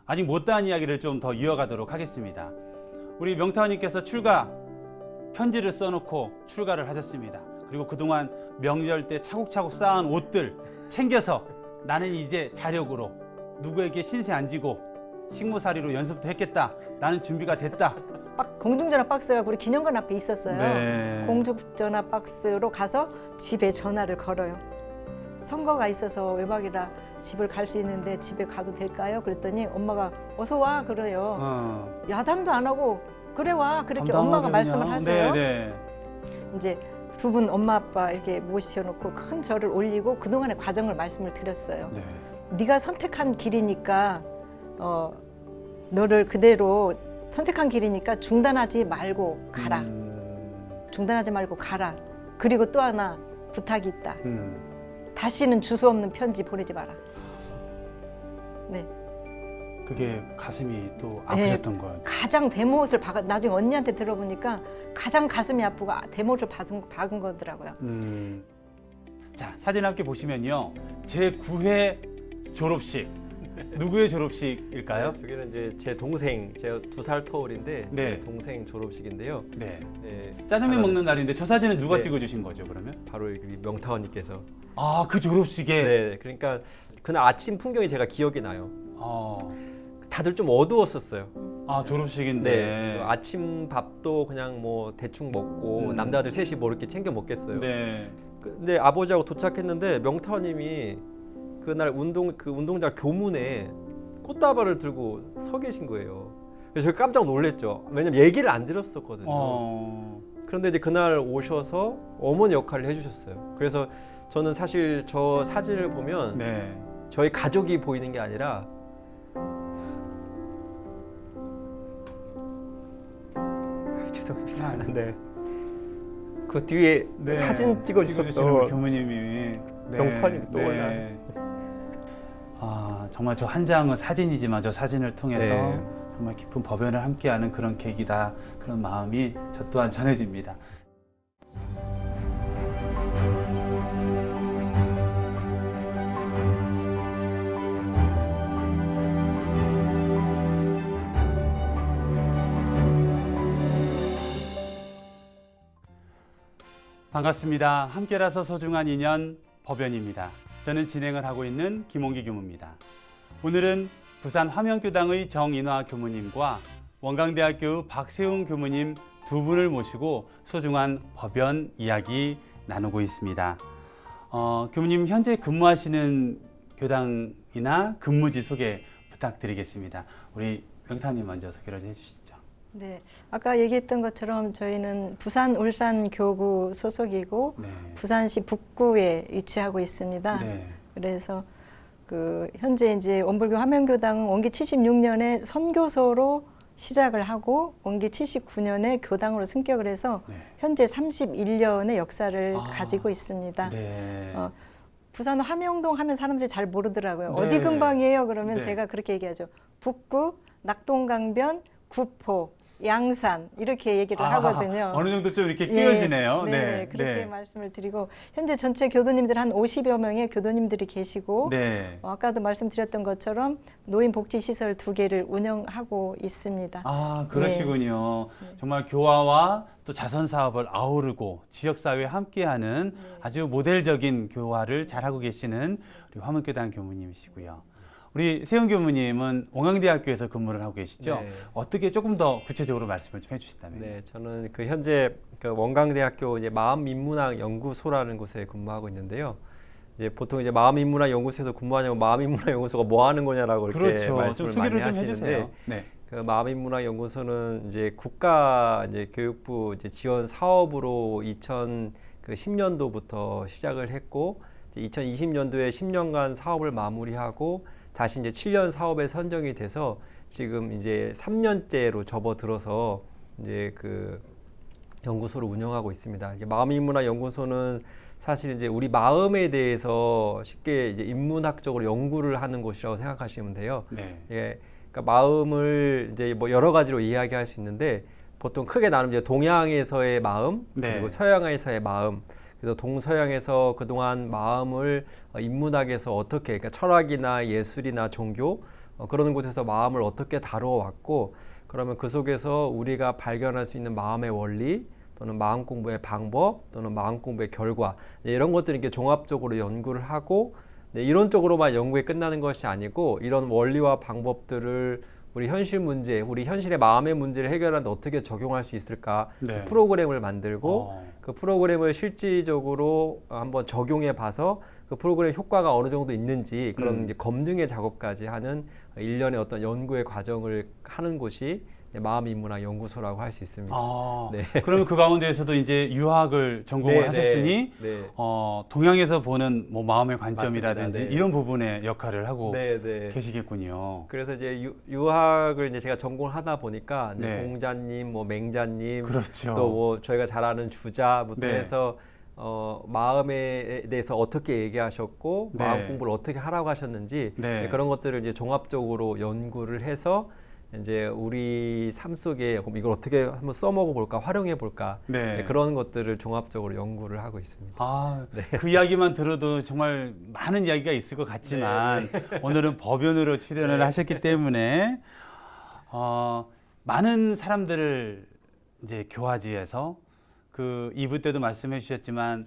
아직 못다한 이야기를 좀 더 이어가도록 하겠습니다. 우리 명타원님께서 출가 편지를 써놓고 출가를 하셨습니다. 그리고 그동안 명절 때 차곡차곡 쌓은 옷들 챙겨서 나는 이제 자력으로 누구에게 신세 안 지고 식모살이로 연습도 했겠다. 나는 준비가 됐다. 공중전화 박스가 우리 기념관 앞에 있었어요. 네. 공중전화 박스로 가서 집에 전화를 걸어요. 선거가 있어서 외박이라 집을 갈 수 있는데 집에 가도 될까요? 그랬더니 엄마가 어서 와 그래요. 야단도 안 하고 그래 와 그렇게 엄마가 말씀을 하세요. 네. 이제 두 분 엄마 아빠 이렇게 모셔놓고 큰 절을 올리고 그동안의 과정을 말씀을 드렸어요. 네. 네가 선택한 길이니까 너를 그대로 선택한 길이니까 중단하지 말고 가라. 중단하지 말고 가라. 그리고 또 하나 부탁이 있다. 다시는 주소 없는 편지 보내지 마라. 네. 그게 가슴이 또 아프셨던 거예요. 가장 대못을 나중에 언니한테 들어보니까 가장 가슴이 아프고 대못을 박은 거더라고요. 자, 사진 함께 보시면요. 제 9회 졸업식. 누구의 졸업식일까요? 네, 저기는 이제 제 동생, 제가 2살 터울인데 네. 동생 졸업식인데요. 네. 네, 짜장면 먹는 날인데 저 사진은 누가 네. 찍어주신 거죠, 그러면? 바로 우리 명타원님께서. 아, 그 졸업식에? 네, 그러니까 그날 아침 풍경이 제가 기억이 나요. 어. 다들 좀 어두웠었어요. 아, 졸업식인데. 네, 아침 밥도 그냥 뭐 대충 먹고 남자들 셋이 뭐 이렇게 챙겨 먹겠어요. 네. 근데 아버지하고 도착했는데 명타원님이 그날 운동장 교문에 꽃다발을 들고 서 계신 거예요. 그래서 제가 깜짝 놀랐죠. 왜냐면 얘기를 안 들었었거든요. 그런데 이제 그날 오셔서 어머니 역할을 해주셨어요. 그래서 저는 사실 저 사진을 보면 네. 저희 가족이 보이는 게 아니라 죄송합니다. 네. 그 뒤에 네. 사진 찍어주셨던 교무님이 명타원님이 떠올라요. 아, 정말 저 한 장은 사진이지만 저 사진을 통해서 네. 정말 깊은 법연을 함께하는 그런 계기다. 그런 마음이 저 또한 전해집니다. 반갑습니다. 함께라서 소중한 인연 법연입니다. 저는 진행을 하고 있는 김홍기 교무입니다. 오늘은 부산 화명교당의 정인화 교무님과 원광대학교 박세웅 교무님 두 분을 모시고 소중한 법연 이야기 나누고 있습니다. 교무님 현재 근무하시는 교당이나 근무지 소개 부탁드리겠습니다. 우리 명타님 먼저 소개를 해주시죠. 네, 아까 얘기했던 것처럼 저희는 부산 울산 교구 소속이고 네. 부산시 북구에 위치하고 있습니다. 네. 그래서 현재 이제 원불교 화명교당은 원기 76년에 선교소로 시작을 하고 원기 79년에 교당으로 승격을 해서 네. 현재 31년의 역사를 가지고 있습니다. 네. 부산 화명동 하면 사람들이 잘 모르더라고요. 네. 어디 근방이에요? 그러면 네. 제가 그렇게 얘기하죠. 북구, 낙동강변, 구포, 양산 이렇게 얘기를 하거든요. 어느 정도 좀 이렇게 끼워지네요. 네, 그렇게 말씀을 드리고 현재 전체 교도님들 한 50여 명의 교도님들이 계시고 네. 아까도 말씀드렸던 것처럼 노인복지시설 2개를 운영하고 있습니다. 아, 그러시군요. 정말 교화와 또 자선 사업을 아우르고 지역 사회에 함께하는 아주 모델적인 교화를 잘하고 계시는 우리 화명교당 교무님이시고요. 우리 세훈 교무님은 원광대학교에서 근무를 하고 계시죠? 네. 어떻게 조금 더 구체적으로 말씀을 좀 해주신다면? 네, 저는 현재 원광대학교 이제 마음인문학 연구소라는 곳에 근무하고 있는데요. 이제 보통 이제 마음인문학 연구소에서 근무하냐면 마음인문학 연구소가 뭐 하는 거냐라고 이렇게 그렇죠. 말씀을 좀 소개를 많이 좀 하시는데, 해주세요. 네. 그 마음인문학 연구소는 이제 국가 이제 교육부 이제 지원 사업으로 2010년도부터 시작을 했고, 2020년도에 10년간 사업을 마무리하고 다시 이제 7년 사업에 선정이 돼서 지금 이제 3년째로 접어들어서 이제 그 연구소를 운영하고 있습니다. 이제 마음인문학 연구소는 사실 이제 우리 마음에 대해서 쉽게 이제 인문학적으로 연구를 하는 곳이라고 생각하시면 돼요. 네. 예, 그러니까 마음을 이제 뭐 여러 가지로 이야기할 수 있는데 보통 크게 나누면 이제 동양에서의 마음 네. 그리고 서양에서의 마음. 그래서 동서양에서 그동안 마음을 인문학에서 어떻게, 그러니까 철학이나 예술이나 종교, 그런 곳에서 마음을 어떻게 다루어 왔고, 그러면 그 속에서 우리가 발견할 수 있는 마음의 원리 또는 마음 공부의 방법 또는 마음 공부의 결과, 이런 것들을 이렇게 종합적으로 연구를 하고, 이론적으로만 연구에 끝나는 것이 아니고 이런 원리와 방법들을 우리 현실 문제, 우리 현실의 마음의 문제를 해결하는데 어떻게 적용할 수 있을까, 네. 그 프로그램을 만들고 그 프로그램을 실질적으로 한번 적용해 봐서 그 프로그램 효과가 어느 정도 있는지 그런 이제 검증의 작업까지 하는 일련의 어떤 연구의 과정을 하는 곳이 마음인문학 연구소라고 할 수 있습니다. 네. 그러면 그 가운데에서도 이제 유학을 전공을 하셨으니 동양에서 보는 뭐 마음의 관점이라든지 맞습니다. 이런 부분의 역할을 하고 네. 계시겠군요. 그래서 이제 유학을 이제 제가 전공을 하다 보니까 네. 공자님, 뭐 맹자님, 그렇죠. 또 뭐 저희가 잘 아는 주자부터 네. 해서 마음에 대해서 어떻게 얘기하셨고 네. 마음 공부를 어떻게 하라고 하셨는지 네. 그런 것들을 이제 종합적으로 연구를 해서 이제 우리 삶 속에 그럼 이걸 어떻게 한번 써먹어 볼까, 활용해 볼까, 네. 그런 것들을 종합적으로 연구를 하고 있습니다. 그 이야기만 들어도 정말 많은 이야기가 있을 것 같지만 오늘은 법연으로 출연을 하셨기 때문에 많은 사람들을 이제 교화지에서 그 2부 때도 말씀해 주셨지만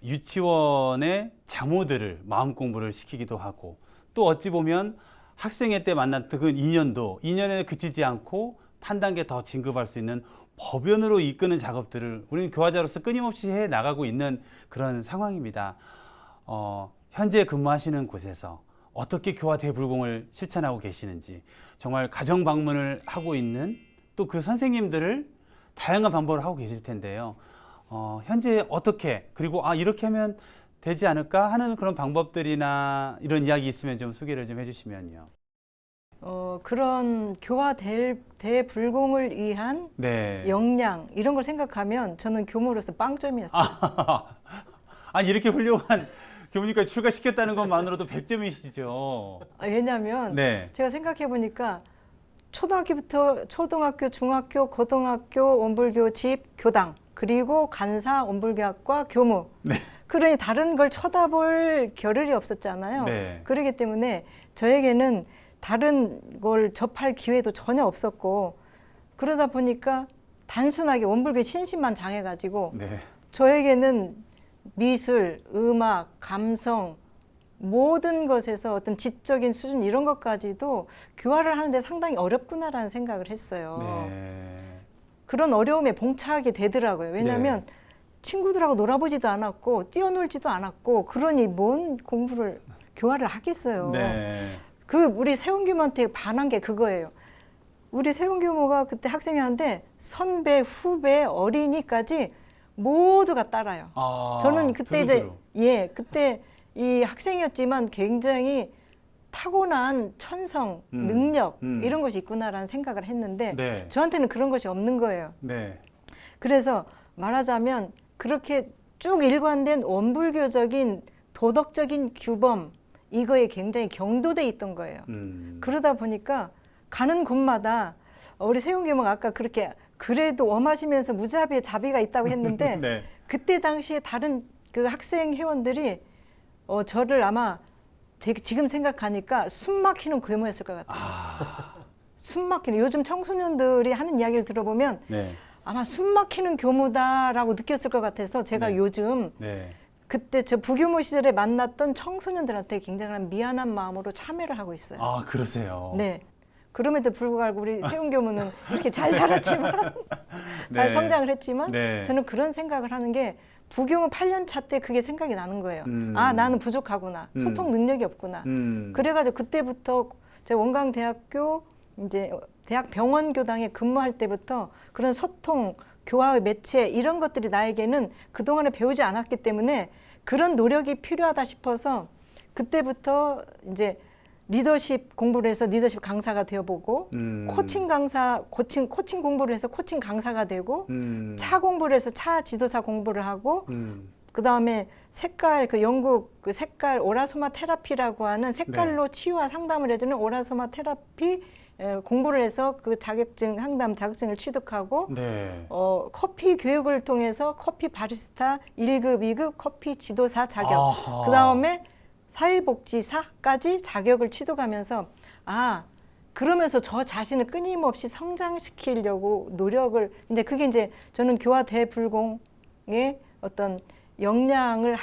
유치원의 장모들을 마음 공부를 시키기도 하고, 또 어찌 보면 학생회 때 만났던 그 인연에 그치지 않고 한 단계 더 진급할 수 있는 법연으로 이끄는 작업들을 우리는 교화자로서 끊임없이 해 나가고 있는 그런 상황입니다. 현재 근무하시는 곳에서 어떻게 교화 대불공을 실천하고 계시는지, 정말 가정 방문을 하고 있는 또 그 선생님들을 다양한 방법을 하고 계실 텐데요. 현재 어떻게, 그리고 이렇게 하면 되지 않을까 하는 그런 방법들이나 이런 이야기 있으면 좀 소개를 좀 해주시면요. 그런 교화 대불공을 위한 역량 이런 걸 생각하면 저는 교무로서 빵점이었어요. 이렇게 훌륭한 교무니까 출가시켰다는 것만으로도 100점이시죠. 왜냐하면 제가 생각해 보니까 초등학교부터 초등학교, 중학교, 고등학교, 원불교 집, 교당, 그리고 간사, 원불교학과, 교무. 그러니 다른 걸 쳐다볼 겨를이 없었잖아요. 그렇기 때문에 저에게는 다른 걸 접할 기회도 전혀 없었고, 그러다 보니까 단순하게 원불교 신심만 장해가지고 저에게는 미술, 음악, 감성 모든 것에서 어떤 지적인 수준 이런 것까지도 교화를 하는데 상당히 어렵구나라는 생각을 했어요. 그런 어려움에 봉착하게 되더라고요. 왜냐하면 친구들하고 놀아보지도 않았고 뛰어놀지도 않았고, 그러니 뭔 공부를 교화를 하겠어요. 우리 세운교모한테 반한 게 그거예요. 우리 세운교모가 그때 학생이었는데 선배, 후배, 어린이까지 모두가 따라요. 저는 그때 그때 이 학생이었지만 굉장히 타고난 천성, 능력 이런 것이 있구나라는 생각을 했는데 저한테는 그런 것이 없는 거예요. 그래서 말하자면 그렇게 쭉 일관된 원불교적인 도덕적인 규범 이거에 굉장히 경도돼 있던 거예요. 그러다 보니까 가는 곳마다 우리 세운교모가 아까 그렇게 그래도 엄하시면서 무자비에 자비가 있다고 했는데 그때 당시에 다른 그 학생 회원들이 저를 아마 지금 생각하니까 숨 막히는 교모였을 것 같아요. 숨 막히는, 요즘 청소년들이 하는 이야기를 들어보면 아마 숨 막히는 교모다라고 느꼈을 것 같아서 제가 요즘 그때 저 부교모 시절에 만났던 청소년들한테 굉장한 미안한 마음으로 참여를 하고 있어요. 그러세요? 그럼에도 불구하고 우리 세운교모는 이렇게 잘 자랐지만 잘 성장을 했지만 저는 그런 생각을 하는 게 부교모 8년 차 때 그게 생각이 나는 거예요. 나는 부족하구나. 소통 능력이 없구나. 그래가지고 그때부터 제가 원광대학교 이제 대학병원교당에 근무할 때부터 그런 소통, 교화의 매체 이런 것들이 나에게는 그동안에 배우지 않았기 때문에 그런 노력이 필요하다 싶어서 그때부터 이제 리더십 공부를 해서 리더십 강사가 되어보고 코칭 공부를 해서 코칭 강사가 되고 차 공부를 해서 차 지도사 공부를 하고 그 다음에 영국 그 색깔 오라소마 테라피라고 하는 색깔로 치유와 상담을 해주는 오라소마 테라피 공부를 해서 그 상담 자격증을 취득하고 커피 교육을 통해서 커피 바리스타 1급, 2급 커피 지도사 자격, 그 다음에 사회복지사까지 자격을 취득하면서 그러면서 저 자신을 끊임없이 성장시키려고 노력을 근데 그게 이제 저는 교화 대불공의 어떤 역량을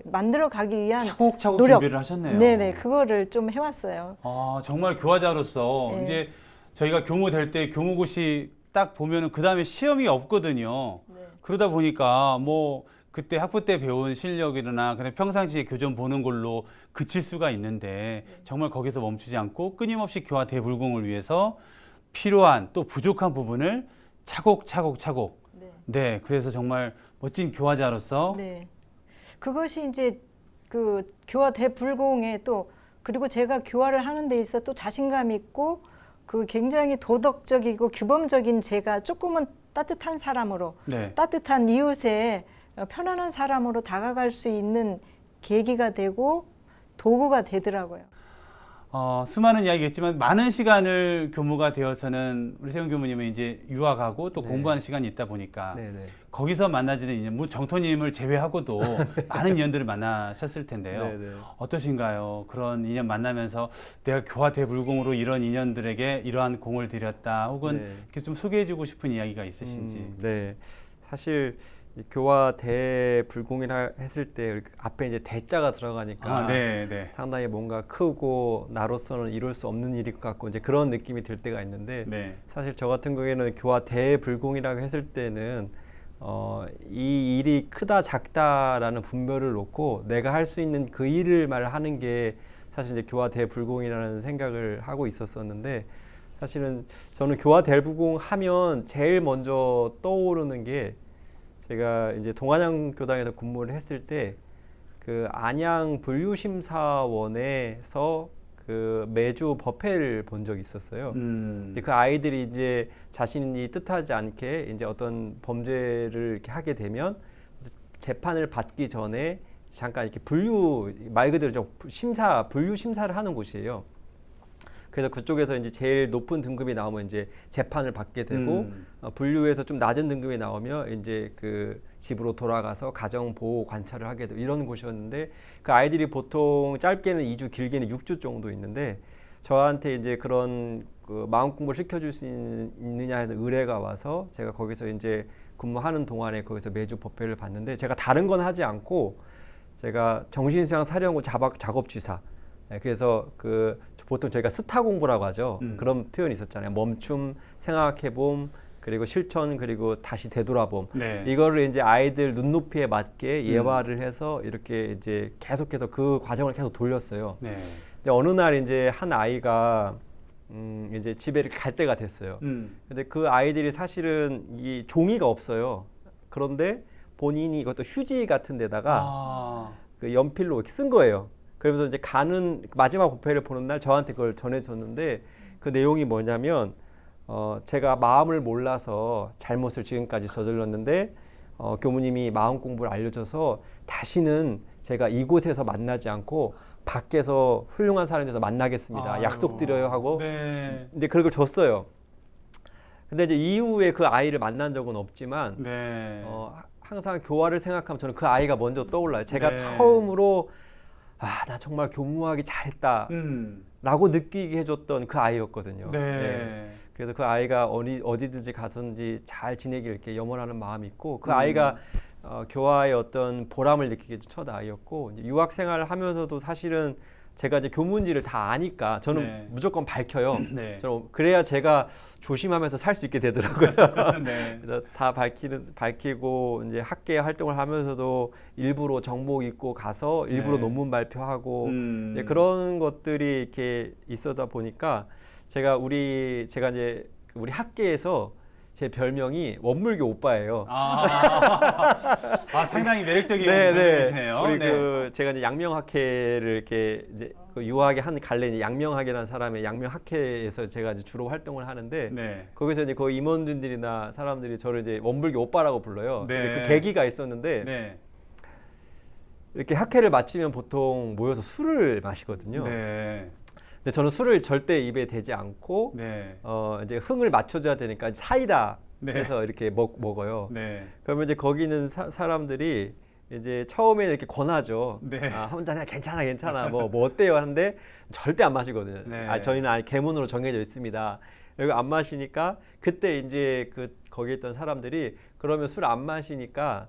만들어 가기 위한 차곡차곡 노력. 준비를 하셨네요. 네네, 그거를 좀 해왔어요. 아, 정말 교화자로서 네. 이제 저희가 교무 될 때 교무고시 딱 보면은 그 다음에 시험이 없거든요. 네. 그러다 보니까 뭐 그때 학부 때 배운 실력이나 그냥 평상시에 교정 보는 걸로 그칠 수가 있는데 정말 거기서 멈추지 않고 끊임없이 교화 대불공을 위해서 필요한 또 부족한 부분을 차곡차곡 네. 네, 그래서 정말 멋진 교화자로서 네. 그것이 이제 그 교화 대불공에 또 그리고 제가 교화를 하는 데 있어 또 자신감 있고 그 굉장히 도덕적이고 규범적인 제가 조금은 따뜻한 사람으로 네. 따뜻한 이웃에 편안한 사람으로 다가갈 수 있는 계기가 되고 도구가 되더라고요. 수많은 이야기겠지만 많은 시간을 교무가 되어서는 우리 세훈 교무님은 이제 유학하고 또 네. 공부하는 시간이 있다 보니까 네네. 거기서 만나지는 인연, 뭐 정토님을 제외하고도 많은 인연들을 만나셨을 텐데요. 네네. 어떠신가요? 그런 인연 만나면서 내가 교화 대불공으로 이런 인연들에게 이러한 공을 들였다 혹은 네. 이렇게 좀 소개해주고 싶은 이야기가 있으신지. 네. 사실 이 교화 대불공이라 했을 때 이렇게 앞에 이제 대자가 들어가니까 네, 네. 상당히 뭔가 크고 나로서는 이룰 수 없는 일일 것 같고 이제 그런 느낌이 들 때가 있는데 네. 사실 저 같은 경우에는 교화 대불공이라고 했을 때는 이 일이 크다 작다라는 분별을 놓고 내가 할 수 있는 그 일을 말하는 게 사실 이제 교화 대불공이라는 생각을 하고 있었었는데 사실은 저는 교화 대불공 하면 제일 먼저 떠오르는 게 제가 이제 동안양 교당에서 근무를 했을 때 그 안양 분류심사원에서 그 매주 법회를 본 적이 있었어요. 근데 그 아이들이 이제 자신이 뜻하지 않게 이제 어떤 범죄를 이렇게 하게 되면 재판을 받기 전에 잠깐 이렇게 말 그대로 좀 분류 심사를 하는 곳이에요. 그래서 그쪽에서 이제 제일 높은 등급이 나오면 이제 재판을 받게 되고 분류에서 좀 낮은 등급이 나오면 이제 그 집으로 돌아가서 가정 보호 관찰을 하게 되고 이런 곳이었는데 그 아이들이 보통 짧게는 2주 길게는 6주 정도 있는데 저한테 이제 그런 그 마음 공부를 시켜줄 수 있느냐 해서 의뢰가 와서 제가 거기서 이제 근무하는 동안에 거기서 매주 법회를 봤는데 제가 다른 건 하지 않고 제가 정신수양 사령부 작업주사 그래서 그 보통 저희가 스타 공부라고 하죠. 그런 표현이 있었잖아요. 멈춤, 생각해봄, 그리고 실천, 그리고 다시 되돌아봄. 네. 이거를 이제 아이들 눈높이에 맞게 예화를 해서 이렇게 이제 계속해서 그 과정을 계속 돌렸어요. 네. 근데 어느 날 이제 한 아이가 이제 집에 이렇게 갈 때가 됐어요. 근데 그 아이들이 사실은 이 종이가 없어요. 그런데 본인이 이것도 휴지 같은 데다가 그 연필로 이렇게 쓴 거예요. 그러면서 이제 가는 마지막 법회를 보는 날 저한테 그걸 전해줬는데 그 내용이 뭐냐면 제가 마음을 몰라서 잘못을 지금까지 저질렀는데 교무님이 마음 공부를 알려줘서 다시는 제가 이곳에서 만나지 않고 밖에서 훌륭한 사람에서 만나겠습니다. 약속드려요 하고 네. 이제 그걸 줬어요. 근데 이제 이후에 그 아이를 만난 적은 없지만 네. 항상 교화를 생각하면 저는 그 아이가 먼저 떠올라요. 제가 네. 처음으로 나 정말 교무하기 잘했다 라고 느끼게 해줬던 그 아이였거든요. 네. 네. 그래서 그 아이가 어디든지 가든지 잘 지내길 이렇게 염원하는 마음이 있고 그 아이가 교화의 어떤 보람을 느끼게 해준 첫 아이였고 이제 유학 생활을 하면서도 사실은 제가 이제 교문지를 다 아니까 저는 네. 무조건 밝혀요. 네. 저는 그래야 제가 조심하면서 살 수 있게 되더라고요. 네. 그래서 다 밝히고 이제 학계 활동을 하면서도 일부러 정복 입고 가서 일부러 네. 논문 발표하고 이제 그런 것들이 이렇게 있어다 보니까 제가 이제 우리 학계에서 제 별명이 원물교 오빠예요. 상당히 매력적인 네, 분이시네요. 우리 네. 제가 이제 양명학회를 이렇게 이제 그 유학의 한 갈래 이제 양명학이라는 사람의 양명학회에서 제가 이제 주로 활동을 하는데 네. 거기서 이제 거의 임원진들이나 사람들이 저를 이제 원불교 오빠라고 불러요. 네. 근데 그 계기가 있었는데 네. 이렇게 학회를 마치면 보통 모여서 술을 마시거든요. 네. 근데 저는 술을 절대 입에 대지 않고 네. 이제 흥을 맞춰줘야 되니까 사이다 네. 해서 이렇게 먹어요. 네. 그러면 이제 거기 있는 사람들이 이제 처음에 이렇게 권하죠. 네. 아, 한 잔해 괜찮아. 뭐 어때요? 하는데 절대 안 마시거든요. 네. 아, 저희는 아예 계문으로 정해져 있습니다. 여기 안 마시니까 그때 이제 거기에 있던 사람들이 그러면 술 안 마시니까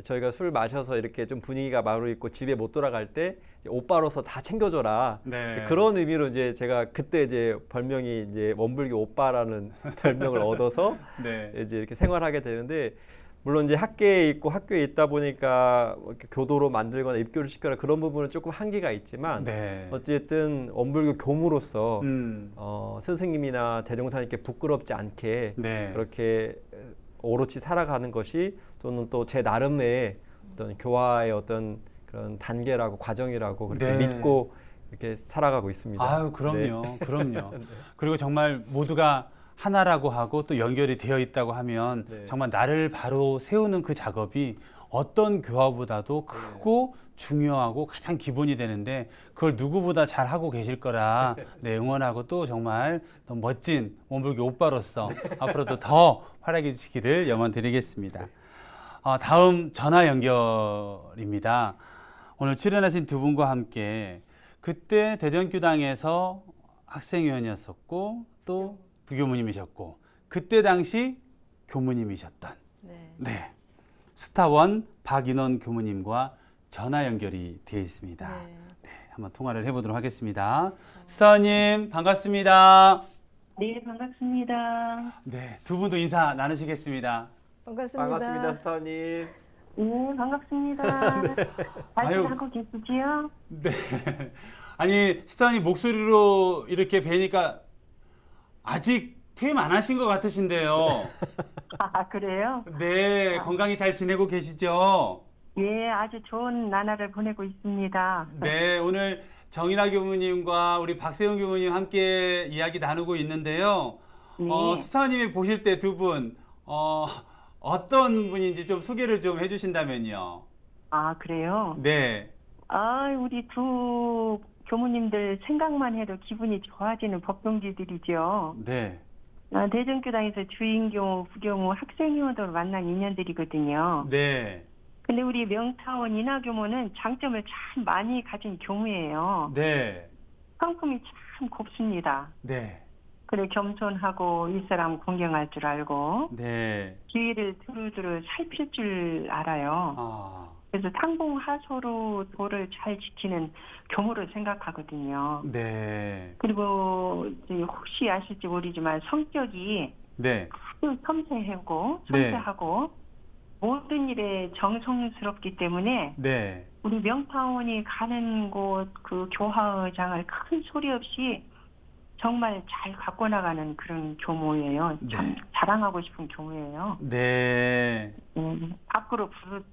저희가 술 마셔서 이렇게 좀 분위기가 마루 있고 집에 못 돌아갈 때 오빠로서 다 챙겨줘라. 네. 그런 의미로 이제 제가 그때 이제 별명이 이제 원불교 오빠라는 별명을 얻어서 네. 이제 이렇게 생활하게 되는데, 물론 이제 학계에 있고 학교에 있다 보니까 이렇게 교도로 만들거나 입교를 시켜라 그런 부분은 조금 한계가 있지만 네. 어쨌든 원불교 교무로서 음. 스승님이나 대종사님께 부끄럽지 않게 네. 그렇게 오롯이 살아가는 것이 또는 또 제 나름의 어떤 교화의 어떤 그런 단계라고 과정이라고 그렇게 네. 믿고 이렇게 살아가고 있습니다. 아유, 그럼요. 그럼요. 그리고 정말 모두가 하나라고 하고 또 연결이 되어 있다고 하면 네. 정말 나를 바로 세우는 그 작업이 어떤 교화보다도 크고 중요하고 가장 기본이 되는데 그걸 누구보다 잘 하고 계실 거라 네, 응원하고 또 정말 더 멋진 원불교 오빠로서 앞으로도 더 활약해주시기를 염원드리겠습니다. 다음 전화 연결입니다. 오늘 출연하신 두 분과 함께 그때 대전교당에서 학생위원이었었고 또 부교무님이셨고 그때 당시 교무님이셨던 네. 스타원 박인원 교무님과 전화 연결이 되어 있습니다. 네, 한번 통화를 해보도록 하겠습니다. 스타원님 반갑습니다. 네, 반갑습니다. 네, 두 분도 인사 나누시겠습니다. 반갑습니다, 스타님. 네, 반갑습니다. 아유. 잘 하고 계시지요? 네. 아니 스타원님 목소리로 이렇게 뵈니까 아직 퇴임 안 하신 것 같으신데요. 아, 그래요? 네, 건강히 잘 지내고 계시죠? 예, 아주 좋은 나날을 보내고 있습니다. 네, 오늘 정인아 교무님과 우리 박세훈 교무님 함께 이야기 나누고 있는데요. 네. 스타님이 보실 때 두 분, 어떤 분인지 좀 소개를 좀 해주신다면요. 아, 그래요? 네. 아, 우리 두 교무님들 생각만 해도 기분이 좋아지는 법동지들이죠. 네. 대전교당에서 주인교무, 부교무, 학생위원으로 만난 인연들이거든요. 네. 근데 우리 명타원 인하교무는 장점을 참 많이 가진 교무예요. 네. 성품이 참 곱습니다. 네. 그래 겸손하고 윗사람 공경할 줄 알고 네. 주위를 두루두루 살필 줄 알아요. 아. 그래서 상봉하소로 도를 잘 지키는 교무를 생각하거든요. 네. 그리고 이제 혹시 아실지 모르지만 성격이 네. 아주 섬세하고 모든 일에 정성스럽기 때문에 네. 우리 명타원이 가는 곳 그 교화의장을 큰 소리 없이 정말 잘 갖고 나가는 그런 교무예요. 참 네. 자랑하고 싶은 교무예요. 네. 밖으로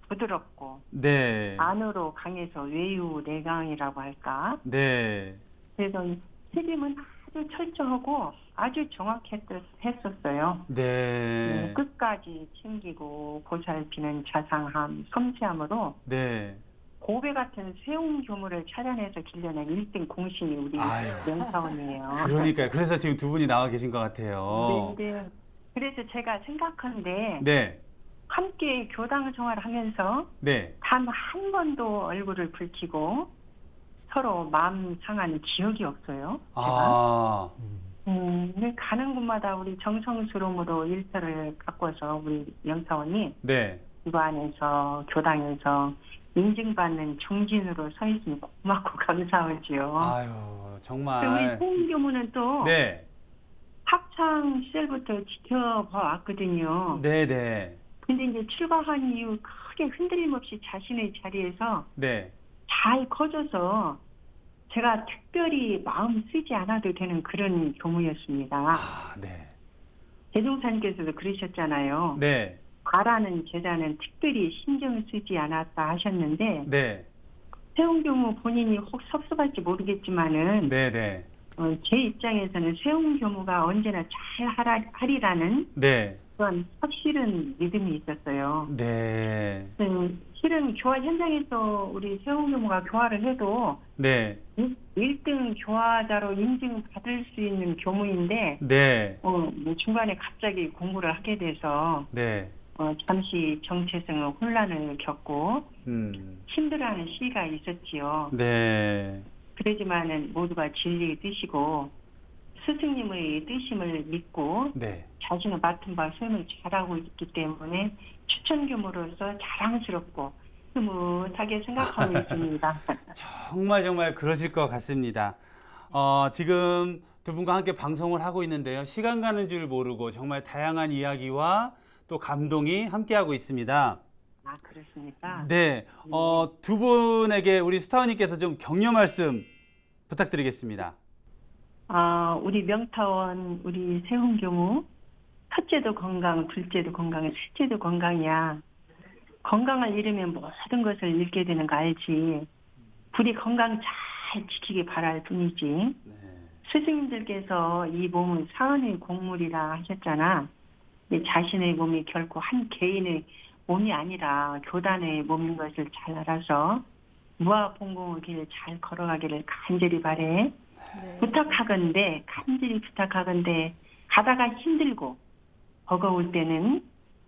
부드럽고 네. 안으로 강해서 외유내강이라고 할까. 네. 그래서 이 책임은 아주 철저하고 아주 정확했었어요. 네. 끝까지 챙기고 보살피는 자상함, 섬세함으로 네. 고배 같은 세운 교무를 차려내서 길러낸 1등 공신이 우리 아유. 명사원이에요. 그러니까요. 그래서 지금 두 분이 나와 계신 것 같아요. 네. 그래서 제가 생각하는데 네. 함께 교당 생활하면서 네. 단 한 번도 얼굴을 붉히고 서로 마음 상한 기억이 없어요. 제가. 아. 가는 곳마다 우리 정성스러움으로 일터를 가꿔서 우리 명사원이 네. 이거 안에서 교당에서 인증받는 중진으로 서 있으면 고맙고 감사하지요. 아유, 우리 정말. 소음교무는 또 네. 학창 시절부터 지켜봐 왔거든요. 네, 네. 근데 이제 출가한 이후 크게 흔들림 없이 자신의 자리에서 네. 잘 커져서 제가 특별히 마음 쓰지 않아도 되는 그런 교무였습니다. 아, 네. 대종사님께서도 그러셨잖아요. 네. 바라는 제자는 특별히 신경 쓰지 않았다 하셨는데 네. 세운교무 본인이 혹 섭섭할지 모르겠지만은 네, 네. 제 입장에서는 세운교무가 언제나 잘 하리라는 네. 그런 확실한 믿음이 있었어요. 네. 실은 교화 현장에서 우리 세운교무가 교화를 해도 네. 1등 교화자로 인증받을 수 있는 교무인데 네. 뭐 중간에 갑자기 공부를 하게 돼서 네. 잠시 정체성의 혼란을 겪고 힘들어하는 시기가 있었지요. 네. 그러지만은 모두가 진리의 뜻이고 스승님의 뜻임을 믿고 네. 자신의 맡은 바 수행을 잘하고 있기 때문에 추천교무로서 자랑스럽고 흐뭇하게 생각하고 있습니다. 정말 그러실 것 같습니다. 지금 두 분과 함께 방송을 하고 있는데요. 시간 가는 줄 모르고 정말 다양한 이야기와 또 감동이 함께하고 있습니다. 아, 그렇습니까? 네. 두 분에게 우리 스타원님께서 좀 격려 말씀 부탁드리겠습니다. 우리 명타원, 우리 세훈교무, 첫째도 건강, 둘째도 건강해, 셋째도 건강이야. 건강을 잃으면 모든 것을 잃게 되는 거 알지. 부디 건강 잘 지키기 바랄 뿐이지. 네. 스승님들께서 이 몸은 사은의 곡물이라 하셨잖아. 내 자신의 몸이 결코 한 개인의 몸이 아니라 교단의 몸인 것을 잘 알아서 무아봉공의 길을 잘 걸어가기를 간절히 바래. 네. 부탁하건대, 간절히 부탁하건대, 가다가 힘들고 버거울 때는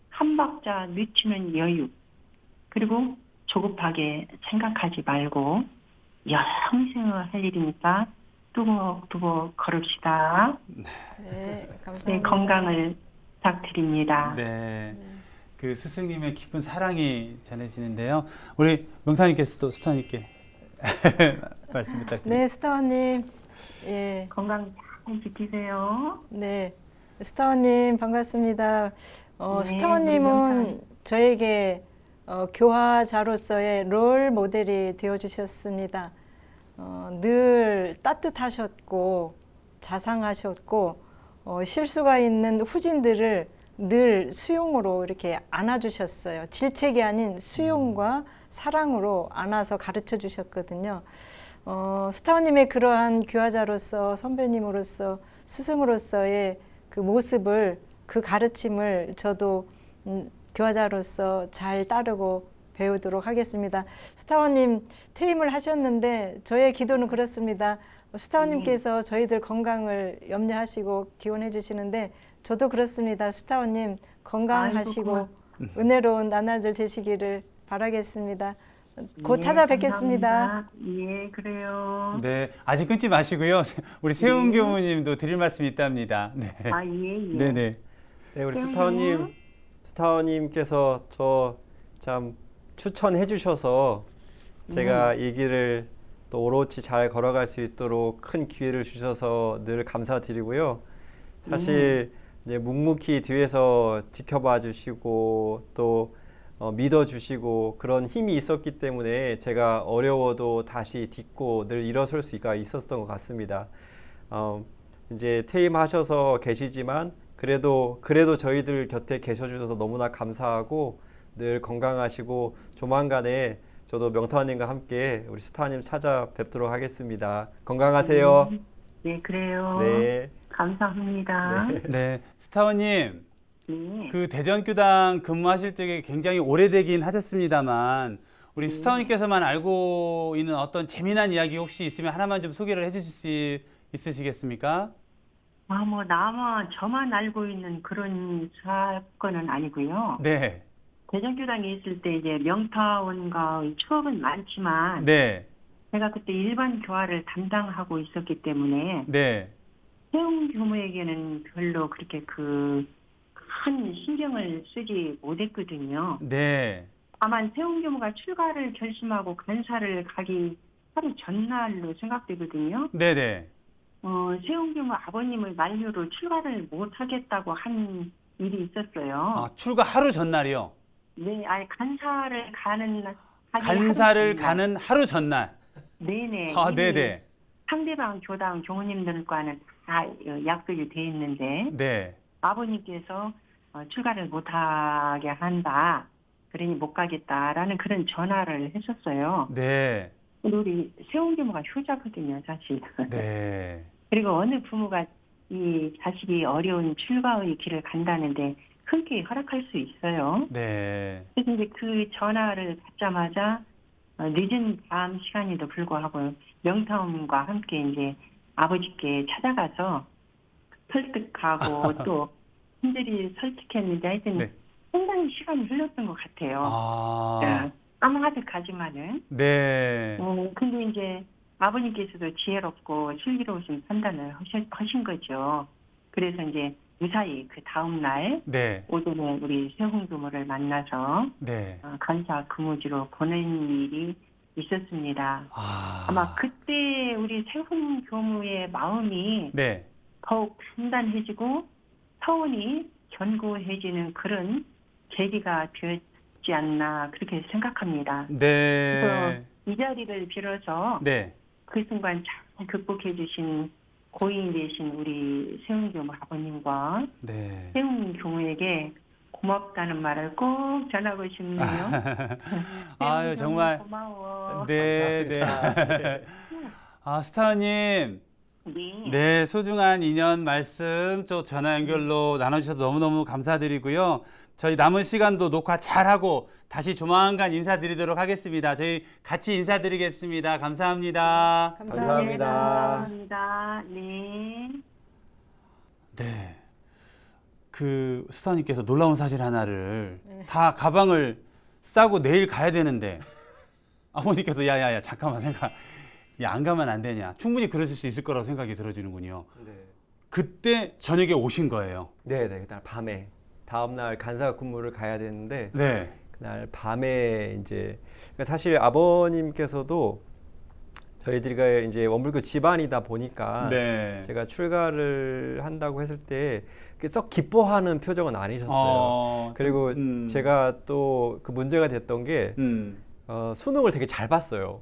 한 박자 늦추는 여유, 그리고 조급하게 생각하지 말고 영생을 할 일이니까 뚜벅뚜벅 걸읍시다. 네, 감사합니다. 네, 건강을 부탁드립니다. 네. 그 스승님의 깊은 사랑이 전해지는데요. 우리 명사님께서도 스타원님께 말씀 부탁드립니다. 네, 스타원님. 예. 건강 잘 지키세요. 네, 스타원님 반갑습니다. 네, 스타원님은 저에게 교화자로서의 롤 모델이 되어주셨습니다. 늘 따뜻하셨고 자상하셨고 실수가 있는 후진들을 늘 수용으로 이렇게 안아주셨어요. 질책이 아닌 수용과 사랑으로 안아서 가르쳐 주셨거든요. 스타원님의 그러한 교화자로서 선배님으로서 스승으로서의 그 모습을, 그 가르침을 저도 교화자로서 잘 따르고 배우도록 하겠습니다. 스타원님 퇴임을 하셨는데 저의 기도는 그렇습니다. 스타원님께서 저희들 건강을 염려하시고 기원해 주시는데 저도 그렇습니다. 스타원님 건강하시고 은혜로운 나날들 되시기를 바라겠습니다. 곧 찾아뵙겠습니다. 감사합니다. 예, 그래요. 네, 아직 끊지 마시고요. 우리 세훈 교무님도 드릴 말씀이 있답니다. 네. 아, 예, 예. 네네. 네, 우리 세훈님. 스타원님께서 저 참 추천해 주셔서 제가 이 길을 또 오롯이 잘 걸어갈 수 있도록 큰 기회를 주셔서 늘 감사드리고요. 사실 이제 묵묵히 뒤에서 지켜봐 주시고 또 믿어주시고 그런 힘이 있었기 때문에 제가 어려워도 다시 딛고 늘 일어설 수가 있었던 것 같습니다. 이제 퇴임하셔서 계시지만 그래도 저희들 곁에 계셔주셔서 너무나 감사하고 늘 건강하시고 조만간에 저도 명타원님과 함께 우리 스타원님 찾아뵙도록 하겠습니다. 건강하세요. 네, 그래요. 네. 감사합니다. 네, 스타원님. 네. 그 대전교당 근무하실 때 굉장히 오래되긴 하셨습니다만 우리 스타원님께서만 알고 있는 어떤 재미난 이야기 혹시 있으면 하나만 좀 소개를 해주실 수 있으시겠습니까? 저만 알고 있는 그런 사건은 아니고요. 네. 대전교당에 있을 때 이제 명타원과의 추억은 많지만 네. 제가 그때 일반 교화를 담당하고 있었기 때문에 네. 세훈 교무에게는 별로 그렇게 큰 신경을 쓰지 못했거든요. 네. 다만 세훈 교무가 출가를 결심하고 간사를 가기 하루 전날로 생각되거든요. 네네. 세훈 교무 아버님의 만류로 출가를 못하겠다고 한 일이 있었어요. 아, 출가 하루 전날이요? 네, 아니 간사를 가기 간사를 하루 전날. 가는 하루 전날. 네네. 아, 이미 네네. 상대방 교당 교우님들과는 다 약속이 돼 있는데 네. 아버님께서 출가를 못하게 한다. 그러니 못 가겠다라는 그런 전화를 했었어요. 네. 우리 세훈 교무가 효자거든요, 사실. 네. 그리고 어느 부모가 이 자식이 어려운 출가의 길을 간다는데 흔쾌히 허락할 수 있어요. 네. 그래서 이제 그 전화를 받자마자 늦은 밤 시간에도 불구하고 명타원과 함께 이제 아버지께 찾아가서 설득하고 또 힘들이 설득했는데 하여튼 네. 상당히 시간이 흘렀던 것 같아요. 아. 네. 까마득하지만은 네. 근데 이제 아버님께서도 지혜롭고 슬기로우신 판단을 하신 거죠. 그래서 이제 무사히 그 다음 날 네. 오전에 우리 세훈 교무를 만나서 네. 간사 근무지로 보낸 일이 있었습니다. 아마 그때 우리 세훈 교무의 마음이 네. 더욱 단단해지고 서운이 견고해지는 그런 계기가 되었지 않나 그렇게 생각합니다. 네. 그래서 이 자리를 빌어서 네. 그 순간 잘 극복해 주신 고인이 되신 우리 세훈 교무 아버님과 네. 세훈 교무에게 고맙다는 말을 꼭 전하고 싶네요. 아유, 세훈 정말. 교무 고마워. 네, 네. 스타님. 네. 네, 소중한 인연 말씀 또 전화 연결로 나눠주셔서 너무너무 감사드리고요. 저희 남은 시간도 녹화 잘하고 다시 조만간 인사드리도록 하겠습니다. 저희 같이 인사드리겠습니다. 감사합니다. 감사합니다. 감사합니다. 네. 네. 그 스타님께서 놀라운 사실 하나를 다 가방을 싸고 내일 가야 되는데 아버님께서 야야야 잠깐만 생각 야, 안 가면 안 되냐. 충분히 그러실 수 있을 거라고 생각이 들어지는군요. 네. 그때 저녁에 오신 거예요. 네, 그날 밤에 다음 날 간사 근무를 가야 되는데 네. 그날 밤에 이제 그러니까 사실 아버님께서도 저희들이가 이제 원불교 집안이다 보니까 네. 제가 출가를 한다고 했을 때 썩 기뻐하는 표정은 아니셨어요. 그리고 제가 또 그 문제가 됐던 게 수능을 되게 잘 봤어요.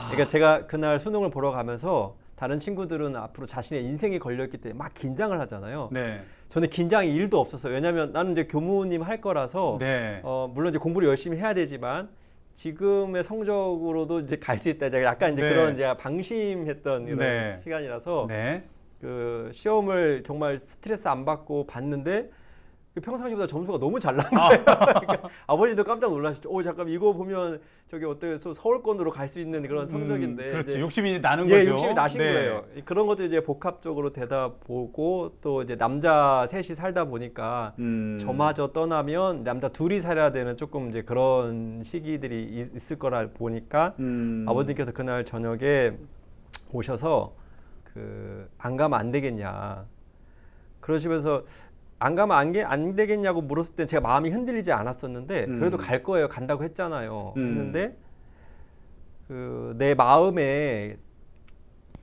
그러니까 제가 그날 수능을 보러 가면서 다른 친구들은 앞으로 자신의 인생이 걸렸기 때문에 막 긴장을 하잖아요. 네. 저는 긴장이 1도 없었어요. 왜냐하면 나는 이제 교무님 할 거라서 네. 물론 이제 공부를 열심히 해야 되지만 지금의 성적으로도 이제 갈 수 있다. 제가 약간 이제 네. 그런 제가 방심했던 이런 네. 시간이라서 네. 그 시험을 정말 스트레스 안 받고 봤는데 평상시보다 점수가 너무 잘 나온 거예요. 그러니까 아버님도 깜짝 놀라시죠. 잠깐 이거 보면 저기 어떻게 서울권으로 갈 수 있는 그런 성적인데. 그렇죠. 이제 욕심이 나는 예, 거죠. 욕심이 나신 네. 거예요. 그런 것들이 이제 복합적으로 되다 보고 또 이제 남자 셋이 살다 보니까 저마저 떠나면 남자 둘이 살아야 되는 조금 이제 그런 시기들이 있을 거라 보니까 아버님께서 그날 저녁에 오셔서 안 가면 안 되겠냐. 그러시면서 안 가면 안 되겠냐고 물었을 때 제가 마음이 흔들리지 않았었는데 그래도 갈 거예요. 간다고 했잖아요. 했는데 내 마음에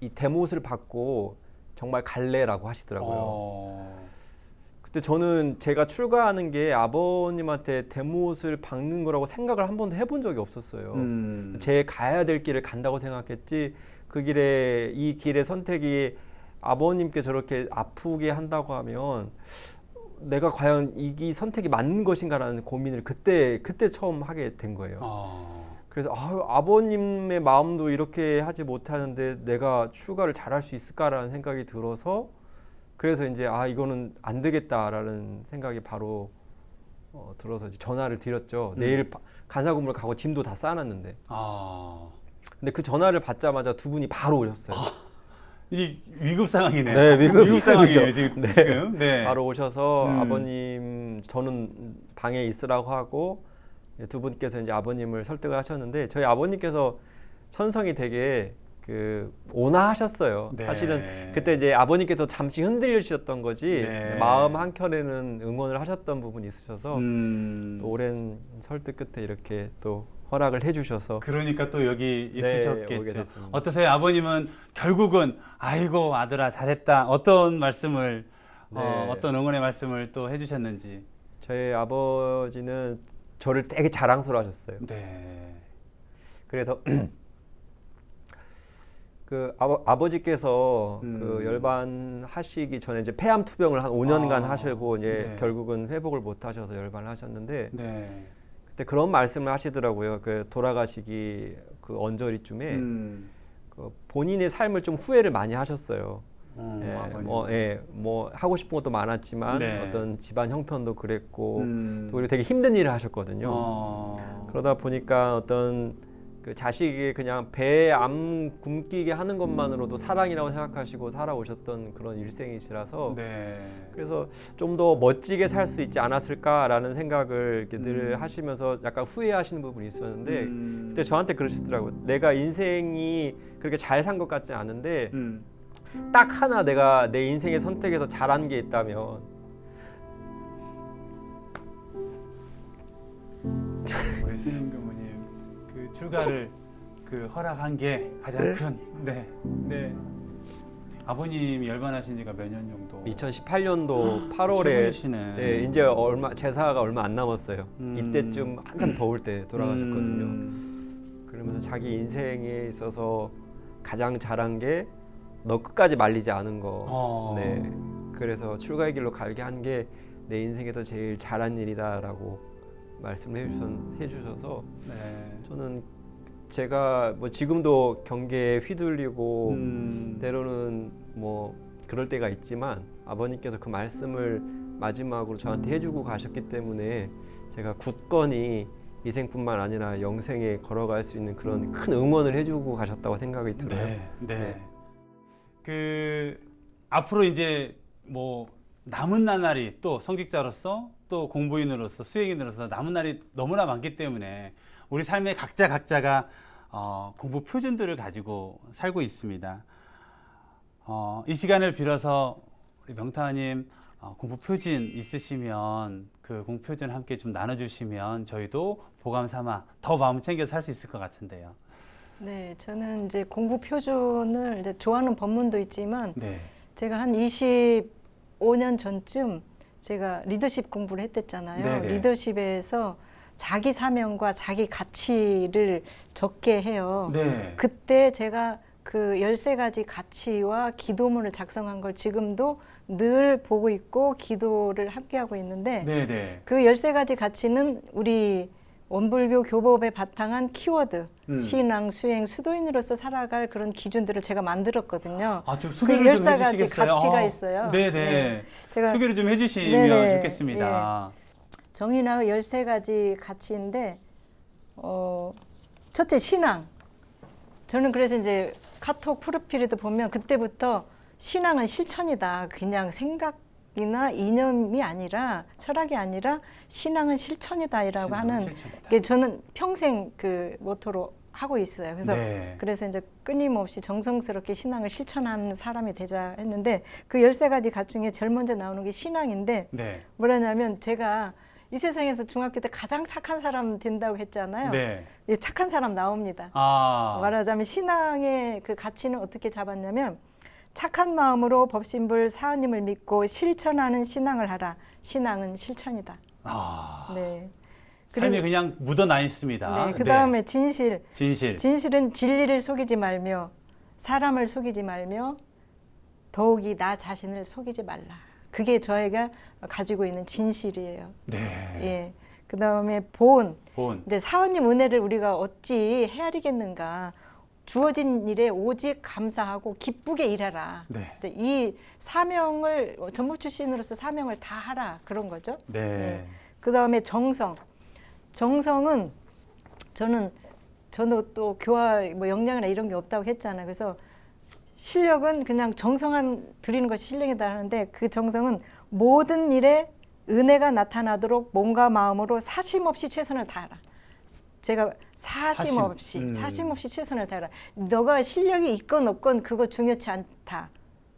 이 대못을 받고 정말 갈래라고 하시더라고요. 그때 저는 제가 출가하는 게 아버님한테 대못을 박는 거라고 생각을 한 번도 해본 적이 없었어요. 제 가야 될 길을 간다고 생각했지 그 길에 이 길의 선택이 아버님께 저렇게 아프게 한다고 하면 내가 과연 이 선택이 맞는 것인가라는 고민을 그때 처음 하게 된 거예요. 그래서 아버님의 마음도 이렇게 하지 못하는데 내가 출가를 잘할 수 있을까라는 생각이 들어서 그래서 이제 이거는 안 되겠다라는 생각이 바로 들어서 전화를 드렸죠. 내일 간사 근무를 가고 짐도 다 싸놨는데. 근데 그 전화를 받자마자 두 분이 바로 오셨어요. 이 위급 상황이네요. 네, 위급 상황이에요 지금. 네. 지금. 네. 바로 오셔서 아버님 저는 방에 있으라고 하고 두 분께서 이제 아버님을 설득을 하셨는데 저희 아버님께서 천성이 되게 온화하셨어요. 네. 사실은 그때 이제 아버님께서 잠시 흔들리셨던 거지 네. 마음 한켠에는 응원을 하셨던 부분이 있으셔서 또 오랜 설득 끝에 이렇게 또 허락을 해주셔서 그러니까 또 여기 있으셨겠죠. 오게 됐습니다. 어떠세요? 아버님은 결국은 아이고 아들아 잘했다. 어떤 말씀을 어떤 응원의 말씀을 또 해주셨는지. 저희 아버지는 저를 되게 자랑스러워하셨어요. 네. 그래서 아버지께서 열반하시기 전에 이제 폐암 투병을 한 5년간 하시고 이제 네. 결국은 회복을 못 하셔서 열반을 하셨는데 네. 그때 그런 말씀을 하시더라고요. 돌아가시기 언저리쯤에 본인의 삶을 좀 후회를 많이 하셨어요. 뭐 하고 싶은 것도 많았지만 네. 어떤 집안 형편도 그랬고 또 그리고 되게 힘든 일을 하셨거든요. 그러다 보니까 어떤 그 자식이 그냥 배에 안 굶기게 하는 것만으로도 사랑이라고 생각하시고 살아오셨던 그런 일생이시라서 네. 그래서 좀 더 멋지게 살 수 있지 않았을까라는 생각을 이렇게 늘 하시면서 약간 후회하시는 부분이 있었는데 그때 저한테 그러시더라고요. 내가 인생이 그렇게 잘 산 것 같지 않은데 딱 하나 내가 내 인생의 선택에서 잘한 게 있다면 우리 스님 교무님 그 출가를 그 허락한 게 가장 큰 네. 아버님이 열반하신 지가 몇 년 정도? 2018년도 8월에 최근이시네. 네, 이제 제사가 얼마 안 남았어요. 이때쯤 한참 더울 때 돌아가셨거든요. 그러면서 자기 인생에 있어서 가장 잘한 게 너 끝까지 말리지 않은 거. 네. 그래서 출가의 길로 갈게 한 게 내 인생에서 제일 잘한 일이다라고 말씀을 해주셔서 네. 저는 제가 뭐 지금도 경계에 휘둘리고 때로는 뭐 그럴 때가 있지만 아버님께서 그 말씀을 마지막으로 저한테 해주고 가셨기 때문에 제가 굳건히 이생뿐만 아니라 영생에 걸어갈 수 있는 그런 큰 응원을 해주고 가셨다고 생각이 들어요. 네. 그 앞으로 이제 뭐 남은 나날이 또 성직자로서 또 공부인으로서 수행인으로서 남은 날이 너무나 많기 때문에 우리 삶의 각자가 공부 표준들을 가지고 살고 있습니다. 이 시간을 빌어서 우리 명타님 공부 표준 있으시면 그 공부 표준 함께 좀 나눠주시면 저희도 보감 삼아 더 마음 챙겨서 살 수 있을 것 같은데요. 네, 저는 이제 공부 표준을 이제 좋아하는 법문도 있지만 네. 제가 한 25년 전쯤 제가 리더십 공부를 했댔잖아요. 네네. 리더십에서 자기 사명과 자기 가치를 적게 해요. 네. 그때 제가 그 13가지 가치와 기도문을 작성한 걸 지금도 늘 보고 있고 기도를 함께 하고 있는데 네네. 그 13가지 가치는 우리 원불교 교법에 바탕한 키워드, 신앙, 수행, 수도인으로서 살아갈 그런 기준들을 제가 만들었거든요. 좀 그 소개를 좀 13가지 해주시겠어요? 가치가 있어요. 네네. 네. 제가 소개를 좀 해주시면 네네. 좋겠습니다. 정의나의 13가지 가치인데 첫째 신앙. 저는 그래서 이제 카톡 프로필에도 보면 그때부터 신앙은 실천이다. 그냥 생각이나 이념이 아니라 철학이 아니라 신앙은 실천이다라고 하는 실천이다. 게 저는 평생 그 모토로 하고 있어요. 그래서 네. 그래서 이제 끊임없이 정성스럽게 신앙을 실천하는 사람이 되자 했는데 그 13가지 가치 중에 제일 먼저 나오는 게 신앙인데 네. 뭐라냐면 제가 이 세상에서 중학교 때 가장 착한 사람 된다고 했잖아요. 네. 예, 착한 사람 나옵니다. 말하자면 신앙의 그 가치는 어떻게 잡았냐면 착한 마음으로 법신불 사은님을 믿고 실천하는 신앙을 하라. 신앙은 실천이다. 네. 삶이 그냥 묻어나 있습니다. 네. 그 다음에 진실. 진실. 진실은 진리를 속이지 말며 사람을 속이지 말며 더욱이 나 자신을 속이지 말라. 그게 저희가 가지고 있는 진실이에요. 네. 예. 그 다음에 본. 본. 이제 사원님 은혜를 우리가 어찌 헤아리겠는가. 주어진 일에 오직 감사하고 기쁘게 일하라. 네. 이제 이 사명을 전무 출신으로서 사명을 다 하라 그런 거죠. 네. 예. 그 다음에 정성. 정성은 저는 또 교화 뭐 역량이나 이런 게 없다고 했잖아요. 그래서 실력은 그냥 정성한 드리는 것이 실력이다 하는데 그 정성은 모든 일에 은혜가 나타나도록 몸과 마음으로 사심 없이 최선을 다하라. 제가 사심 없이 최선을 다하라. 너가 실력이 있건 없건 그거 중요치 않다.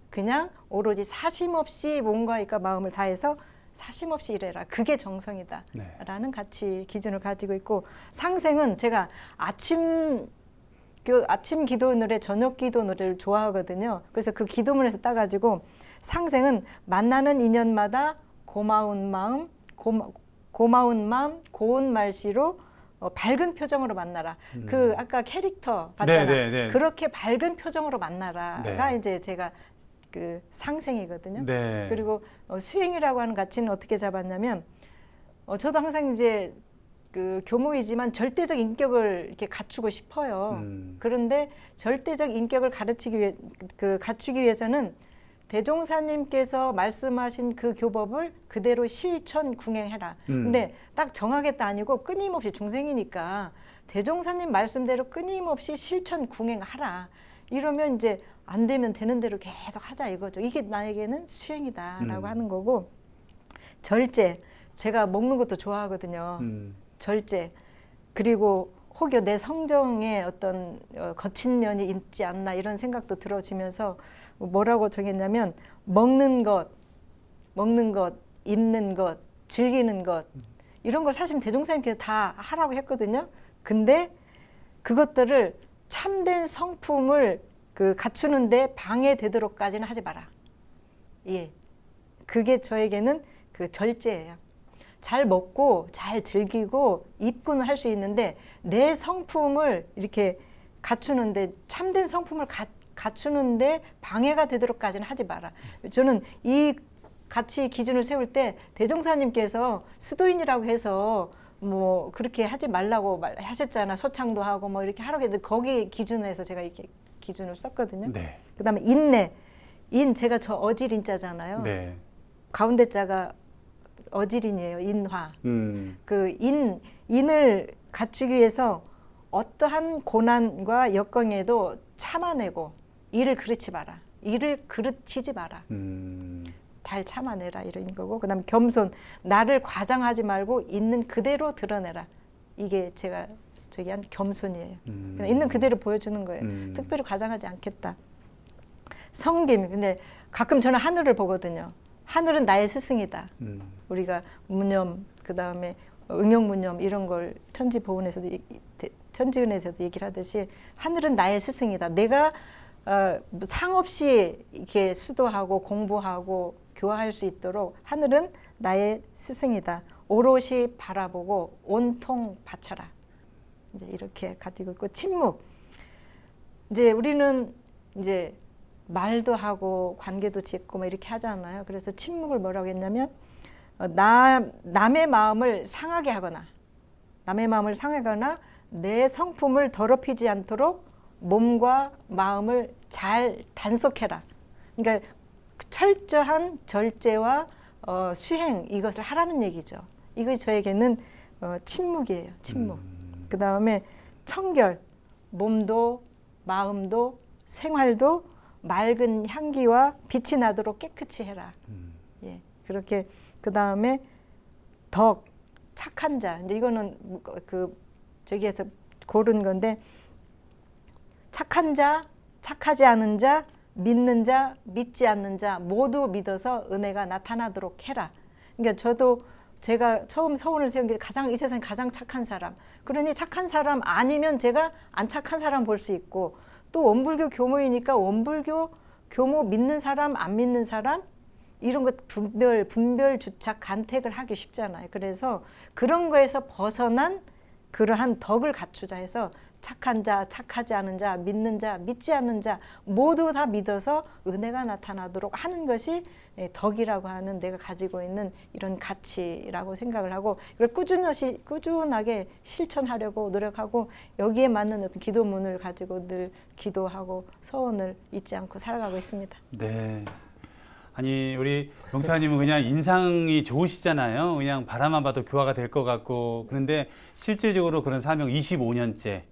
그냥 오로지 사심 없이 몸과 입과 마음을 다해서 사심 없이 일해라. 그게 정성이다. 네. 라는 가치 기준을 가지고 있고 상생은 제가 아침 기도 노래, 저녁 기도 노래를 좋아하거든요. 그래서 그 기도문에서 따가지고 상생은 만나는 인연마다 고마운 마음, 고운 말씨로 밝은 표정으로 만나라. 그 아까 캐릭터 봤잖아. 네. 그렇게 밝은 표정으로 만나라가 네. 이제 제가 그 상생이거든요. 네. 그리고 수행이라고 하는 가치는 어떻게 잡았냐면 저도 항상 이제 그 교무이지만 절대적 인격을 이렇게 갖추고 싶어요. 그런데 절대적 인격을 갖추기 위해서는 대종사님께서 말씀하신 그 교법을 그대로 실천 궁행해라. 근데 딱 정하겠다 아니고 끊임없이 중생이니까 대종사님 말씀대로 끊임없이 실천 궁행하라. 이러면 이제 안 되면 되는 대로 계속 하자 이거죠. 이게 나에게는 수행이다라고 하는 거고, 절제. 제가 먹는 것도 좋아하거든요. 절제. 그리고 혹여 내 성정에 어떤 거친 면이 있지 않나 이런 생각도 들어지면서 뭐라고 정했냐면, 먹는 것, 입는 것, 즐기는 것, 이런 걸 사실 대종사님께서 다 하라고 했거든요. 근데 그것들을 참된 성품을 갖추는데 방해되도록까지는 하지 마라. 예, 그게 저에게는 그 절제예요. 잘 먹고 잘 즐기고 입고는 할 수 있는데 내 성품을 이렇게 갖추는데, 참된 성품을 갖추는데 방해가 되도록까지는 하지 마라. 저는 이 가치 기준을 세울 때 대종사님께서 수도인이라고 해서 뭐 그렇게 하지 말라고 하셨잖아. 소창도 하고 뭐 이렇게 하라고 했는데 거기 기준에서 제가 이렇게 기준을 썼거든요. 네. 그다음에 인내. 제가 저 어질인자잖아요. 네. 가운데 자가 어질인이에요. 인화. 인을 갖추기 위해서 어떠한 고난과 역경에도 참아내고, 이를 그르치 마라. 이를 그르치지 마라. 잘 참아내라 이런 거고, 그다음에 겸손. 나를 과장하지 말고 있는 그대로 드러내라. 이게 제가 저기 한 겸손이에요. 그냥 있는 그대로 보여주는 거예요. 특별히 과장하지 않겠다. 성김. 근데 가끔 저는 하늘을 보거든요. 하늘은 나의 스승이다. 우리가 무념, 그다음에 응용무념 이런 걸 천지보은에서도 천지은에서도 얘기를 하듯이 하늘은 나의 스승이다. 내가 상없이 이렇게 수도하고 공부하고 교화할 수 있도록 하늘은 나의 스승이다. 오롯이 바라보고 온통 바쳐라. 이제 이렇게 가지고 있고, 침묵. 이제 우리는 이제 말도 하고 관계도 짓고 뭐 이렇게 하잖아요. 그래서 침묵을 뭐라고 했냐면, 남의 마음을 상하게 하거나 내 성품을 더럽히지 않도록 몸과 마음을 잘 단속해라. 그러니까 철저한 절제와 수행, 이것을 하라는 얘기죠. 이것이 저에게는 침묵이에요. 침묵. 그 다음에 청결. 몸도 마음도 생활도 맑은 향기와 빛이 나도록 깨끗이 해라. 예, 그렇게. 그 다음에 덕, 착한 자. 이제 이거는 저기에서 고른 건데, 착한 자, 착하지 않은 자, 믿는 자, 믿지 않는 자 모두 믿어서 은혜가 나타나도록 해라. 그러니까 저도 제가 처음 서원을 세운 게 이 세상에 가장 착한 사람. 그러니 착한 사람 아니면 제가 안 착한 사람 볼 수 있고, 또 원불교 교모이니까 원불교 교모 믿는 사람, 안 믿는 사람 이런 것 분별 주착 간택을 하기 쉽잖아요. 그래서 그런 거에서 벗어난 그러한 덕을 갖추자 해서 착한 자, 착하지 않은 자, 믿는 자, 믿지 않는 자 모두 다 믿어서 은혜가 나타나도록 하는 것이 덕이라고 하는 내가 가지고 있는 이런 가치라고 생각을 하고, 이걸 꾸준하게 실천하려고 노력하고, 여기에 맞는 어떤 기도문을 가지고 늘 기도하고 서원을 잊지 않고 살아가고 있습니다. 네. 아니, 우리 명타님은 그냥 인상이 좋으시잖아요. 그냥 바라만 봐도 교화가 될 것 같고. 그런데 실질적으로 그런 사명 25년째.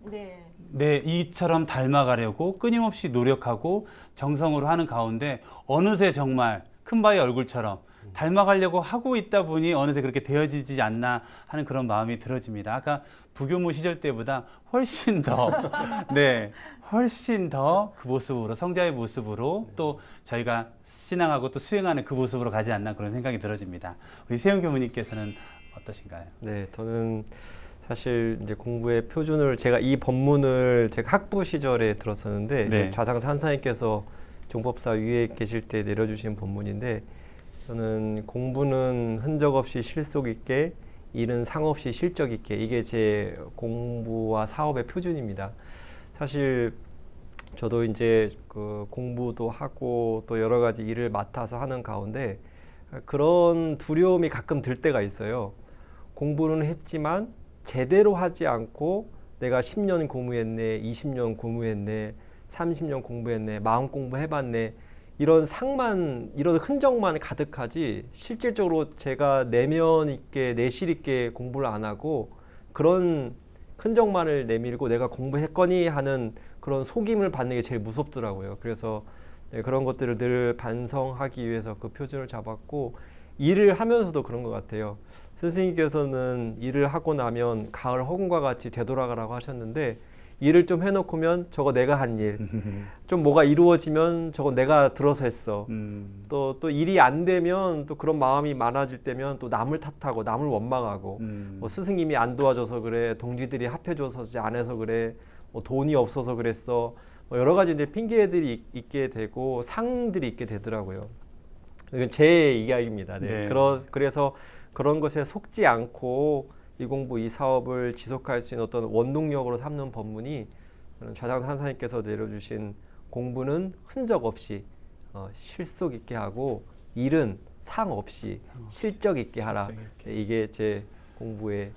네, 이처럼 닮아가려고 끊임없이 노력하고 정성으로 하는 가운데 어느새 정말 큰바위 얼굴처럼 닮아가려고 하고 있다 보니 어느새 그렇게 되어지지 않나 하는 그런 마음이 들어집니다. 아까 부교무 시절 때보다 훨씬 더, 네, 훨씬 더 그 모습으로, 성자의 모습으로 또 저희가 신앙하고 또 수행하는 그 모습으로 가지 않나 그런 생각이 들어집니다. 우리 세영 교무님께서는 어떠신가요? 네, 저는 사실 이제 공부의 표준을 제가 이 법문을 제가 학부 시절에 들었었는데, 네. 좌상 산사님께서 종법사 위에 계실 때 내려주신 법문인데, 저는 공부는 흔적 없이 실속 있게, 일은 상 없이 실적 있게, 이게 제 공부와 사업의 표준입니다. 사실 저도 이제 그 공부도 하고 또 여러 가지 일을 맡아서 하는 가운데 그런 두려움이 가끔 들 때가 있어요. 공부는 했지만 제대로 하지 않고 내가 10년 공부했네, 20년 공부했네, 30년 공부했네, 마음 공부해봤네, 이런 상만, 이런 흔적만 가득하지 실질적으로 제가 내면 있게, 내실 있게 공부를 안 하고 그런 흔적만을 내밀고 내가 공부했거니 하는 그런 속임을 받는 게 제일 무섭더라고요. 그래서 네, 그런 것들을 늘 반성하기 위해서 그 표준을 잡았고, 일을 하면서도 그런 것 같아요. 스승님께서는 일을 하고 나면 가을 허공과 같이 되돌아가라고 하셨는데, 일을 좀 해놓고면 저거 내가 한 일, 좀 뭐가 이루어지면 저거 내가 들어서 했어. 또 일이 안 되면 또 그런 마음이 많아질 때면 또 남을 탓하고 남을 원망하고, 뭐 스승님이 안 도와줘서 그래, 동지들이 합해줘서 안 해서 그래, 뭐 돈이 없어서 그랬어, 뭐 여러 가지 이제 핑계들이 있게 되고 상들이 있게 되더라고요. 이건 제 이야기입니다. 네. 네. 그래서 그런 것에 속지 않고 이 공부, 이 사업을 지속할 수 있는 어떤 원동력으로 삼는 법문이 좌장 산사님께서 내려주신 공부는 흔적 없이 실속 있게 하고, 일은 상 없이 실적 있게 하라. 이게 제 공부의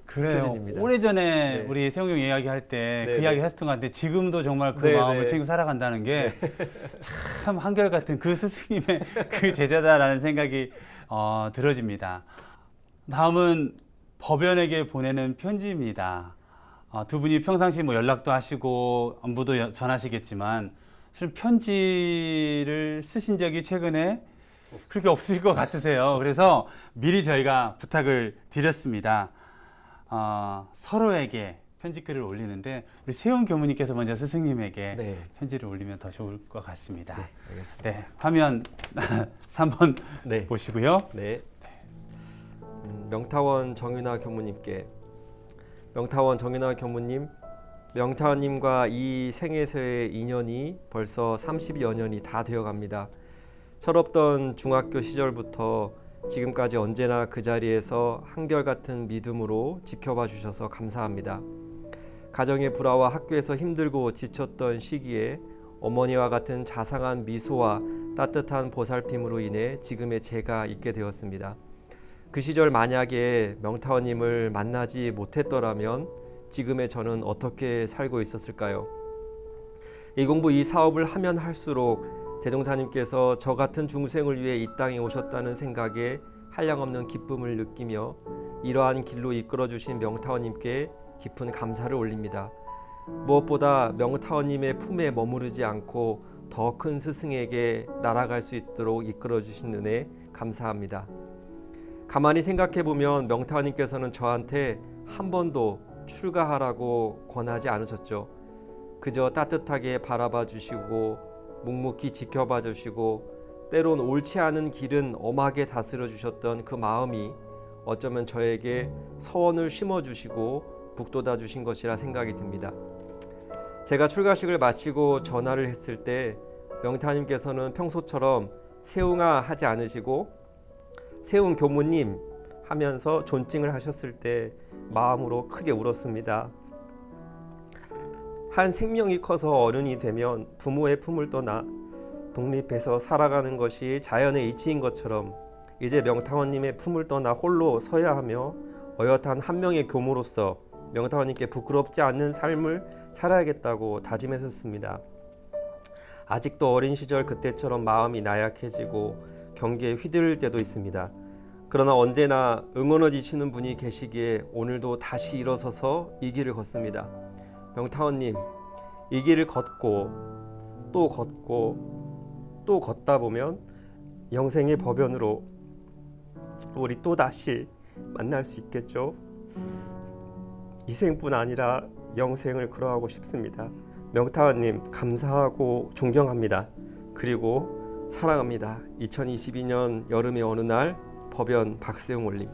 그래요. 표준입니다. 오래전에 네. 우리 세웅 형 이야기할 때 그 네, 이야기 네. 했던 것 같은데 지금도 정말 그 네, 마음을 네. 챙기고 살아간다는 게 참 한결같은 그 스승님의 그 제자다라는 생각이 들어집니다. 다음은 법연에게 보내는 편지입니다. 두 분이 평상시 뭐 연락도 하시고 안부도 전하시겠지만 사실 편지를 쓰신 적이 최근에 그렇게 없으실 것 같으세요. 그래서 미리 저희가 부탁을 드렸습니다. 서로에게 편지글을 올리는데 우리 세훈 교무님께서 먼저 스승님에게 네. 편지를 올리면 더 좋을 것 같습니다. 네, 알겠습니다. 네, 화면 3번 네. 보시고요. 네. 명타원 정윤아 교무님께, 명타원 정윤아 교무님, 명타원님과 이 생에서의 인연이 벌써 30여 년이 다 되어갑니다. 철없던 중학교 시절부터 지금까지 언제나 그 자리에서 한결같은 믿음으로 지켜봐 주셔서 감사합니다. 가정의 불화와 학교에서 힘들고 지쳤던 시기에 어머니와 같은 자상한 미소와 따뜻한 보살핌으로 인해 지금의 제가 있게 되었습니다. 그 시절 만약에 명타원님을 만나지 못했더라면 지금의 저는 어떻게 살고 있었을까요? 이 공부, 이 사업을 하면 할수록 대종사님께서 저 같은 중생을 위해 이 땅에 오셨다는 생각에 한량없는 기쁨을 느끼며 이러한 길로 이끌어주신 명타원님께 깊은 감사를 올립니다. 무엇보다 명타원님의 품에 머무르지 않고 더 큰 스승에게 날아갈 수 있도록 이끌어주신 은혜 감사합니다. 가만히 생각해보면 명타원님께서는 저한테 한 번도 출가하라고 권하지 않으셨죠. 그저 따뜻하게 바라봐 주시고 묵묵히 지켜봐 주시고 때론 옳지 않은 길은 엄하게 다스려 주셨던 그 마음이 어쩌면 저에게 서원을 심어 주시고 북돋아 주신 것이라 생각이 듭니다. 제가 출가식을 마치고 전화를 했을 때 명타님께서는 평소처럼 세웅아 하지 않으시고 세웅 교무님 하면서 존칭을 하셨을 때 마음으로 크게 울었습니다. 한 생명이 커서 어른이 되면 부모의 품을 떠나 독립해서 살아가는 것이 자연의 이치인 것처럼 이제 명타원님의 품을 떠나 홀로 서야 하며 어엿한 한 명의 교무로서 명타원님께 부끄럽지 않는 삶을 살아야겠다고 다짐했었습니다. 아직도 어린 시절 그때처럼 마음이 나약해지고 경계에 휘둘릴 때도 있습니다. 그러나 언제나 응원해 주시는 분이 계시기에 오늘도 다시 일어서서 이 길을 걷습니다. 명타원님, 이 길을 걷고 또 걷고 또 걷다 보면 영생의 법연으로 우리 또 다시 만날 수 있겠죠. 이 생뿐 아니라 영생을 걸어가고 싶습니다. 명타원님 감사하고 존경합니다. 그리고 사랑합니다. 2022년 여름의 어느 날 법연 박세웅 올림.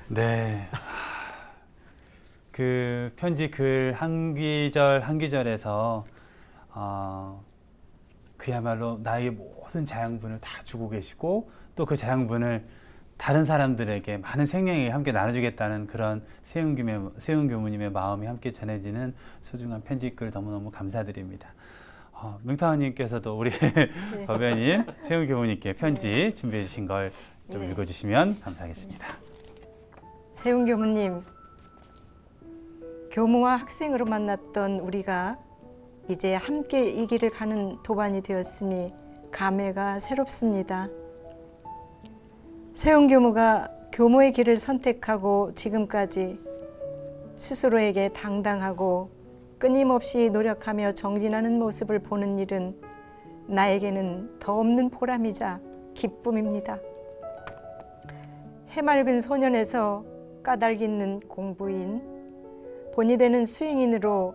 네. 그 편지 글 한 기절 한 기절에서 그야말로 나의 모든 자양분을 다 주고 계시고 또 그 자양분을 다른 사람들에게 많은 생명에게 함께 나눠주겠다는 그런 세훈 교무님의 마음이 함께 전해지는 소중한 편지글 너무너무 감사드립니다. 명타원님께서도 우리 법연님 세훈 교무님께 편지 준비해 주신 걸 좀 네. 읽어주시면 감사하겠습니다. 세훈 교무님, 교무와 학생으로 만났던 우리가 이제 함께 이 길을 가는 도반이 되었으니 감회가 새롭습니다. 세운교무가 교모의 길을 선택하고 지금까지 스스로에게 당당하고 끊임없이 노력하며 정진하는 모습을 보는 일은 나에게는 더 없는 보람이자 기쁨입니다. 해맑은 소년에서 까닭 있는 공부인, 본이 되는 수행인으로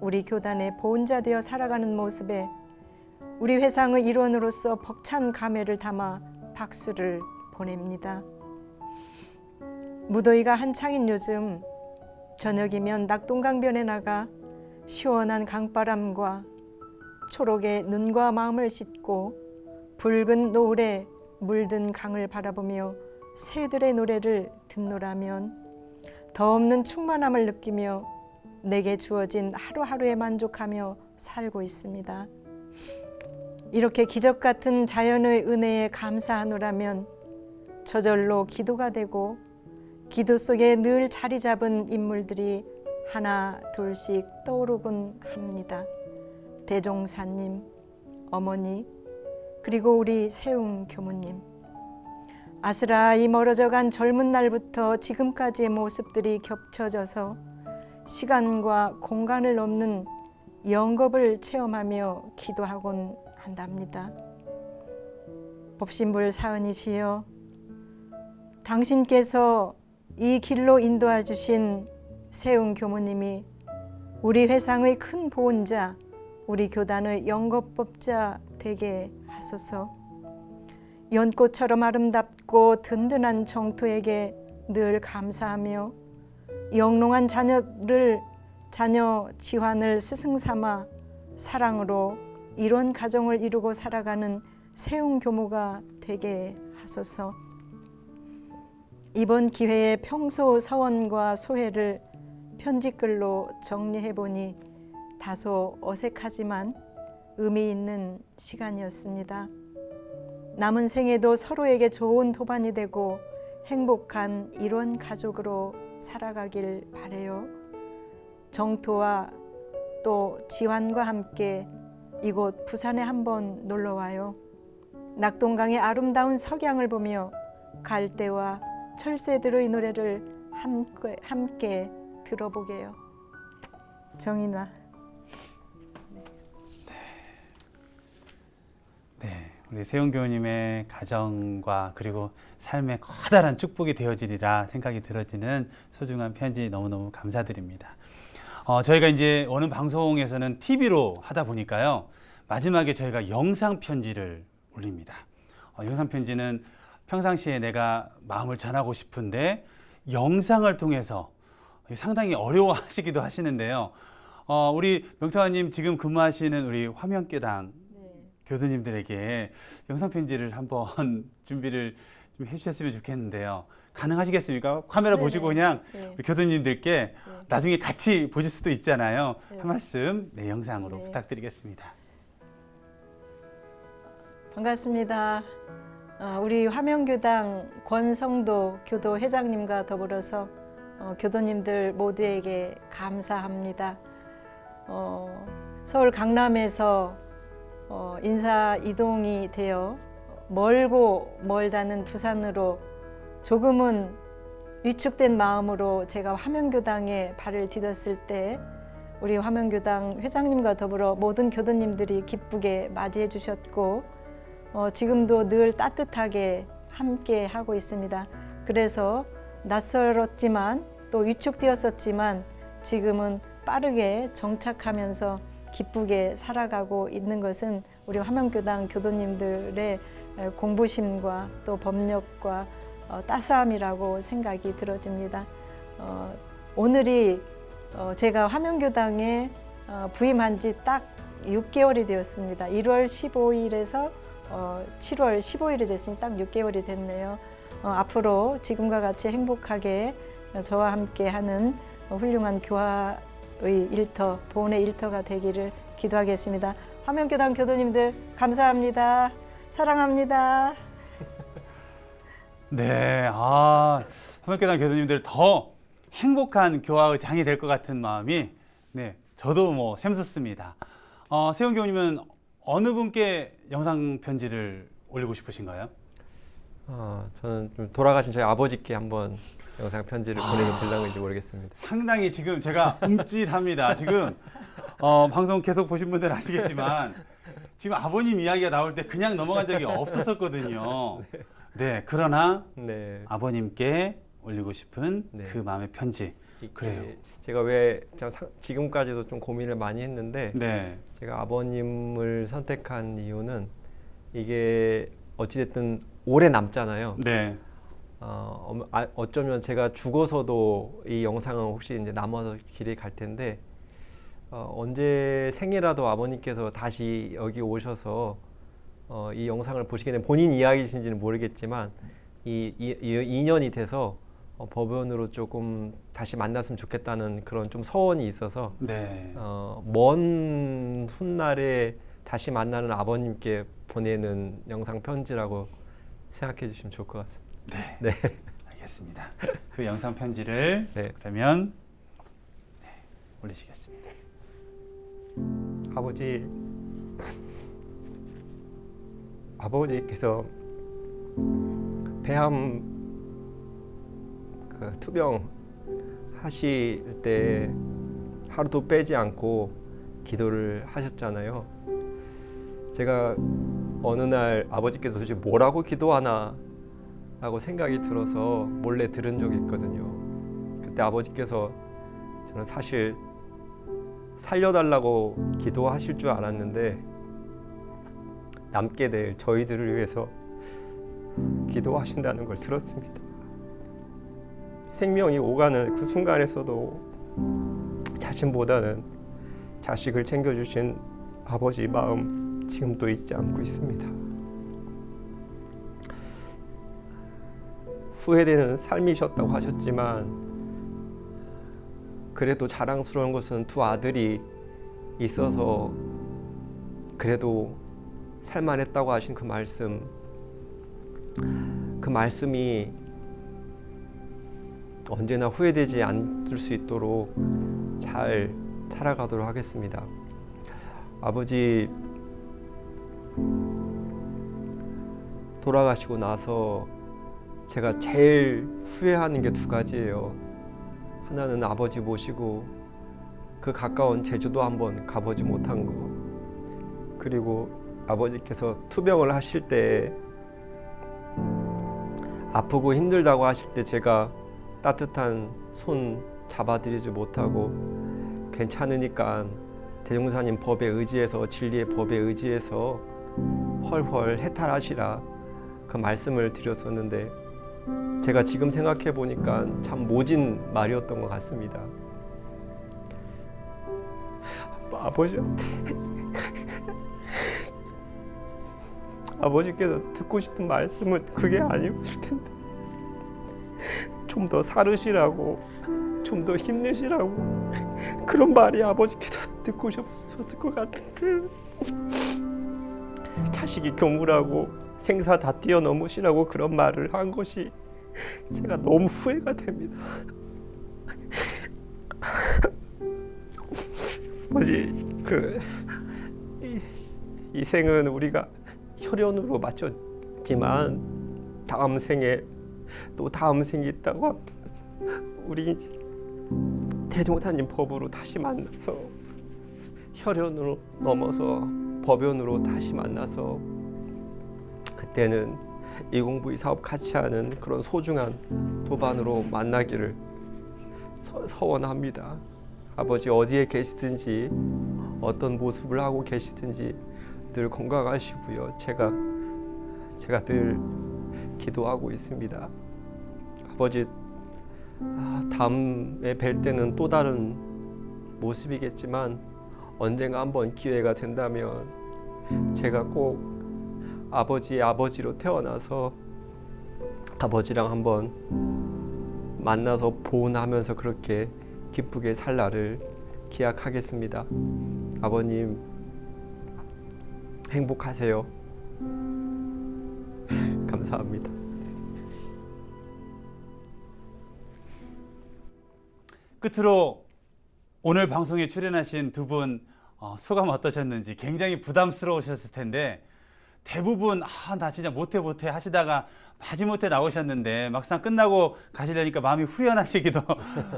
우리 교단의 보훈자 되어 살아가는 모습에 우리 회상의 일원으로서 벅찬 감회를 담아 박수를 보냅니다. 무더위가 한창인 요즘 저녁이면 낙동강변에 나가 시원한 강바람과 초록의 눈과 마음을 씻고 붉은 노을에 물든 강을 바라보며 새들의 노래를 듣노라면 더 없는 충만함을 느끼며 내게 주어진 하루하루에 만족하며 살고 있습니다. 이렇게 기적 같은 자연의 은혜에 감사하노라면 저절로 기도가 되고 기도 속에 늘 자리 잡은 인물들이 하나 둘씩 떠오르곤 합니다. 대종사님, 어머니, 그리고 우리 세웅 교무님. 아스라이 멀어져간 젊은 날부터 지금까지의 모습들이 겹쳐져서 시간과 공간을 넘는 영겁을 체험하며 기도하곤 한답니다. 법신불 사은이시여, 당신께서 이 길로 인도해 주신 세웅 교무님이 우리 회상의 큰 보훈자, 우리 교단의 영겁법자 되게 하소서. 연꽃처럼 아름답고 든든한 정토에게 늘 감사하며 영롱한 자녀 지환을 스승삼아 사랑으로 이런 가정을 이루고 살아가는 세웅 교무가 되게 하소서. 이번 기회에 평소 서원과 소회를 편지글로 정리해보니 다소 어색하지만 의미 있는 시간이었습니다. 남은 생에도 서로에게 좋은 도반이 되고 행복한 일원 가족으로 살아가길 바래요. 정토와 또 지환과 함께 이곳 부산에 한번 놀러와요. 낙동강의 아름다운 석양을 보며 갈대와 철새들의 노래를 함께 들어보게요. 정인화. 네, 우리 세웅 교우님의 가정과 그리고 삶의 커다란 축복이 되어지리라 생각이 들어지는 소중한 편지 너무너무 감사드립니다. 저희가 이제 오늘 방송에서는 TV로 하다 보니까요, 마지막에 저희가 영상 편지를 올립니다. 영상 편지는 평상시에 내가 마음을 전하고 싶은데 영상을 통해서 상당히 어려워하시기도 하시는데요. 우리 명타관님 지금 근무하시는 우리 화명교당 교수님들에게 영상 편지를 한번 준비를 좀 해주셨으면 좋겠는데요. 가능하시겠습니까? 카메라 네네. 보시고 그냥 네. 우리 교수님들께 나중에 같이 보실 수도 있잖아요. 네. 한 말씀 영상으로 네. 부탁드리겠습니다. 반갑습니다. 우리 화명교당 권성도 교도회장님과 더불어서 교도님들 모두에게 감사합니다. 서울 강남에서 인사 이동이 되어 멀고 멀다는 부산으로 조금은 위축된 마음으로 제가 화명교당에 발을 디뎠을 때 우리 화명교당 회장님과 더불어 모든 교도님들이 기쁘게 맞이해 주셨고 지금도 늘 따뜻하게 함께 하고 있습니다. 그래서 낯설었지만 또 위축되었었지만 지금은 빠르게 정착하면서 기쁘게 살아가고 있는 것은 우리 화명교당 교도님들의 공부심과 또 법력과 따스함이라고 생각이 들어집니다. 오늘이 제가 화명교당에 부임한 지 딱 6개월이 되었습니다. 1월 15일에서 7월 15일이 됐으니 딱 6개월이 됐네요. 앞으로 지금과 같이 행복하게 저와 함께 하는 훌륭한 교화의 일터, 보훈의 일터가 되기를 기도하겠습니다. 화명교당 교도님들 감사합니다. 사랑합니다. 네, 화명교당 교수님들 더 행복한 교화의 장이 될 것 같은 마음이 저도 샘솟습니다. 세훈 교우님은 어느 분께 영상 편지를 올리고 싶으신가요? 저는 좀 돌아가신 저희 아버지께 한번 영상 편지를 보내게 될랑지 모르겠습니다. 상당히 지금 제가 움찔합니다. 지금 방송 계속 보신 분들은 아시겠지만 지금 아버님 이야기가 나올 때 그냥 넘어간 적이 없었거든요. 네, 그러나 네. 아버님께 올리고 싶은 네. 그 마음의 편지. 그래요. 제가 왜 지금까지도 좀 고민을 많이 했는데 네, 제가 아버님을 선택한 이유는 이게 어찌됐든 오래 남잖아요. 네, 어쩌면 제가 죽어서도 이 영상은 혹시 이제 남아서 길에 갈 텐데 언제 생이라도 아버님께서 다시 여기 오셔서 이 영상을 보시게 되면 본인 이야기이신지는 모르겠지만 이 인연이 돼서 법연으로 조금 다시 만났으면 좋겠다는 그런 좀 서원이 있어서 네. 먼 훗날에 다시 만나는 아버님께 보내는 영상 편지라고 생각해 주시면 좋을 것 같습니다. 네. 네. 알겠습니다. 그 영상 편지를 네. 그러면 올리시겠습니다. 아버지께서 폐암 투병 하실 때 하루도 빼지 않고 기도를 하셨잖아요. 제가 어느 날 아버지께서 도대체 뭐라고 기도하나 라고 생각이 들어서 몰래 들은 적이 있거든요. 그때 아버지께서 저는 사실 살려달라고 기도하실 줄 알았는데 남게 될 저희들을 위해서 기도하신다는 걸 들었습니다. 생명이 오가는 그 순간에서도 자신보다는 자식을 챙겨주신 아버지 마음 지금도 잊지 않고 있습니다. 후회되는 삶이셨다고 하셨지만 그래도 자랑스러운 것은 두 아들이 있어서 그래도 살만했다고 하신 그 말씀이 언제나 후회되지 않을 수 있도록 잘 살아가도록 하겠습니다. 아버지 돌아가시고 나서 제가 제일 후회하는 게 두 가지예요. 하나는 아버지 모시고 그 가까운 제주도 한번 가보지 못한 거, 그리고 아버지께서 투병을 하실 때 아프고 힘들다고 하실 때 제가 따뜻한 손 잡아드리지 못하고 괜찮으니까 대종사님 법에 의지해서 진리의 법에 의지해서 헐헐 해탈하시라 그 말씀을 드렸었는데 제가 지금 생각해 보니까 참 모진 말이었던 것 같습니다. 아버지한테 아버지께서 듣고 싶은 말씀은 그게 아니었을 텐데 좀 더 살으시라고, 좀 더 힘내시라고 그런 말이 아버지께서 듣고 싶었을 것 같은 자식이 교무라고 생사 다 뛰어넘으시라고 그런 말을 한 것이 제가 너무 후회가 됩니다. 아버지, 이 생은 우리가 혈연으로 맞췄지만 다음 생에 또 다음 생이 있다고 우리 대종사님 법으로 다시 만나서 혈연으로 넘어서 법연으로 다시 만나서 그때는 이공부의 사업 같이 하는 그런 소중한 도반으로 만나기를 서원합니다. 아버지 어디에 계시든지 어떤 모습을 하고 계시든지 늘 건강하시고요. 제가 늘 기도하고 있습니다. 아버지 다음에 뵐 때는 또 다른 모습이겠지만 언젠가 한번 기회가 된다면 제가 꼭 아버지의 아버지로 태어나서 아버지랑 한번 만나서 보온하면서 그렇게 기쁘게 살 날을 기약하겠습니다. 아버님 행복하세요. 감사합니다. 끝으로 오늘 방송에 출연하신 두 분 소감 어떠셨는지 굉장히 부담스러우셨을 텐데 대부분 나 진짜 못해 하시다가 마지못해 나오셨는데 막상 끝나고 가시려니까 마음이 후련하시기도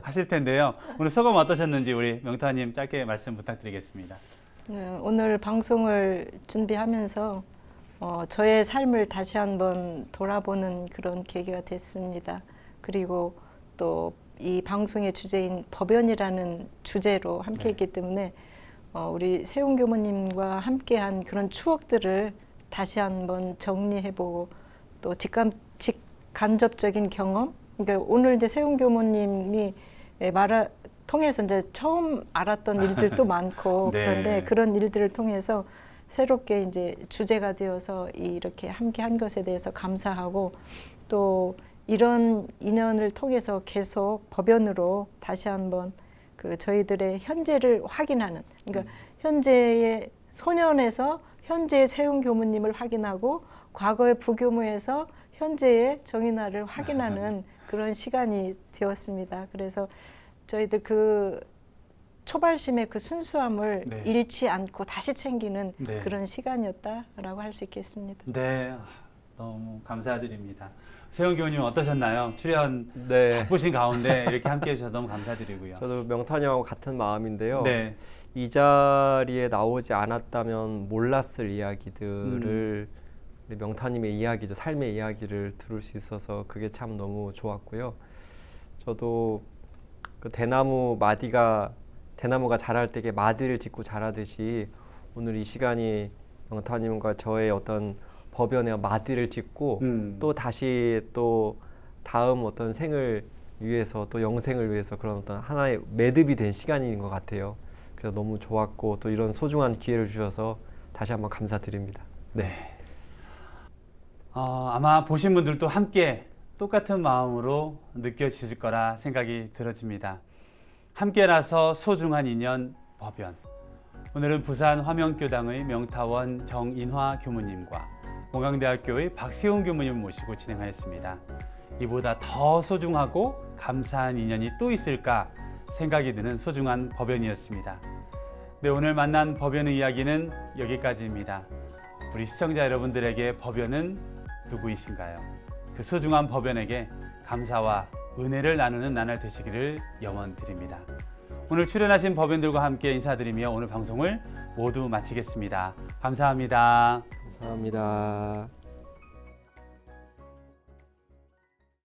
하실 텐데요. 오늘 소감 어떠셨는지 우리 명타님 짧게 말씀 부탁드리겠습니다. 네, 오늘 방송을 준비하면서 저의 삶을 다시 한번 돌아보는 그런 계기가 됐습니다. 그리고 또 이 방송의 주제인 법연이라는 주제로 함께했기 때문에 우리 세훈 교모님과 함께한 그런 추억들을 다시 한번 정리해보고 또 직간접적인 경험. 그러니까 오늘 이제 세훈 교모님이 말을 통해서 이제 처음 알았던 일들도 많고 네. 그런데 그런 일들을 통해서 새롭게 이제 주제가 되어서 이렇게 함께한 것에 대해서 감사하고 또 이런 인연을 통해서 계속 법연으로 다시 한번 그 저희들의 현재를 확인하는, 그러니까 현재의 소년에서 현재의 세훈 교무님을 확인하고 과거의 부교무에서 현재의 정인화를 확인하는 그런 시간이 되었습니다. 그래서 저희들 그 초발심의 그 순수함을 네. 잃지 않고 다시 챙기는 네. 그런 시간이었다라고 할 수 있겠습니다. 네, 너무 감사드립니다. 세훈 교우님 어떠셨나요? 출연 네. 바쁘신 가운데 이렇게 함께해 주셔서 너무 감사드리고요. 저도 명탄이하고 같은 마음인데요. 네, 이 자리에 나오지 않았다면 몰랐을 이야기들을 우리 명타님의 이야기죠, 삶의 이야기를 들을 수 있어서 그게 참 너무 좋았고요. 저도 그 대나무가 자랄 때에 마디를 짚고 자라듯이 오늘 이 시간이 명타님과 저의 어떤 법연의 마디를 짚고 또 다시 또 다음 어떤 생을 위해서 또 영생을 위해서 그런 어떤 하나의 매듭이 된 시간인 것 같아요. 그래서 너무 좋았고 또 이런 소중한 기회를 주셔서 다시 한번 감사드립니다. 네. 아마 보신 분들도 함께 똑같은 마음으로 느껴지실 거라 생각이 들어집니다. 함께라서 소중한 인연 법연. 오늘은 부산 화명교당의 명타원 정인화 교무님과 원광대학교의 박세훈 교무님을 모시고 진행하였습니다. 이보다 더 소중하고 감사한 인연이 또 있을까 생각이 드는 소중한 법연이었습니다. 네, 오늘 만난 법연의 이야기는 여기까지입니다. 우리 시청자 여러분들에게 법연은 누구이신가요? 그 소중한 법연에게 감사와 은혜를 나누는 나날 되시기를 염원드립니다. 오늘 출연하신 법연들과 함께 인사드리며 오늘 방송을 모두 마치겠습니다. 감사합니다. 감사합니다.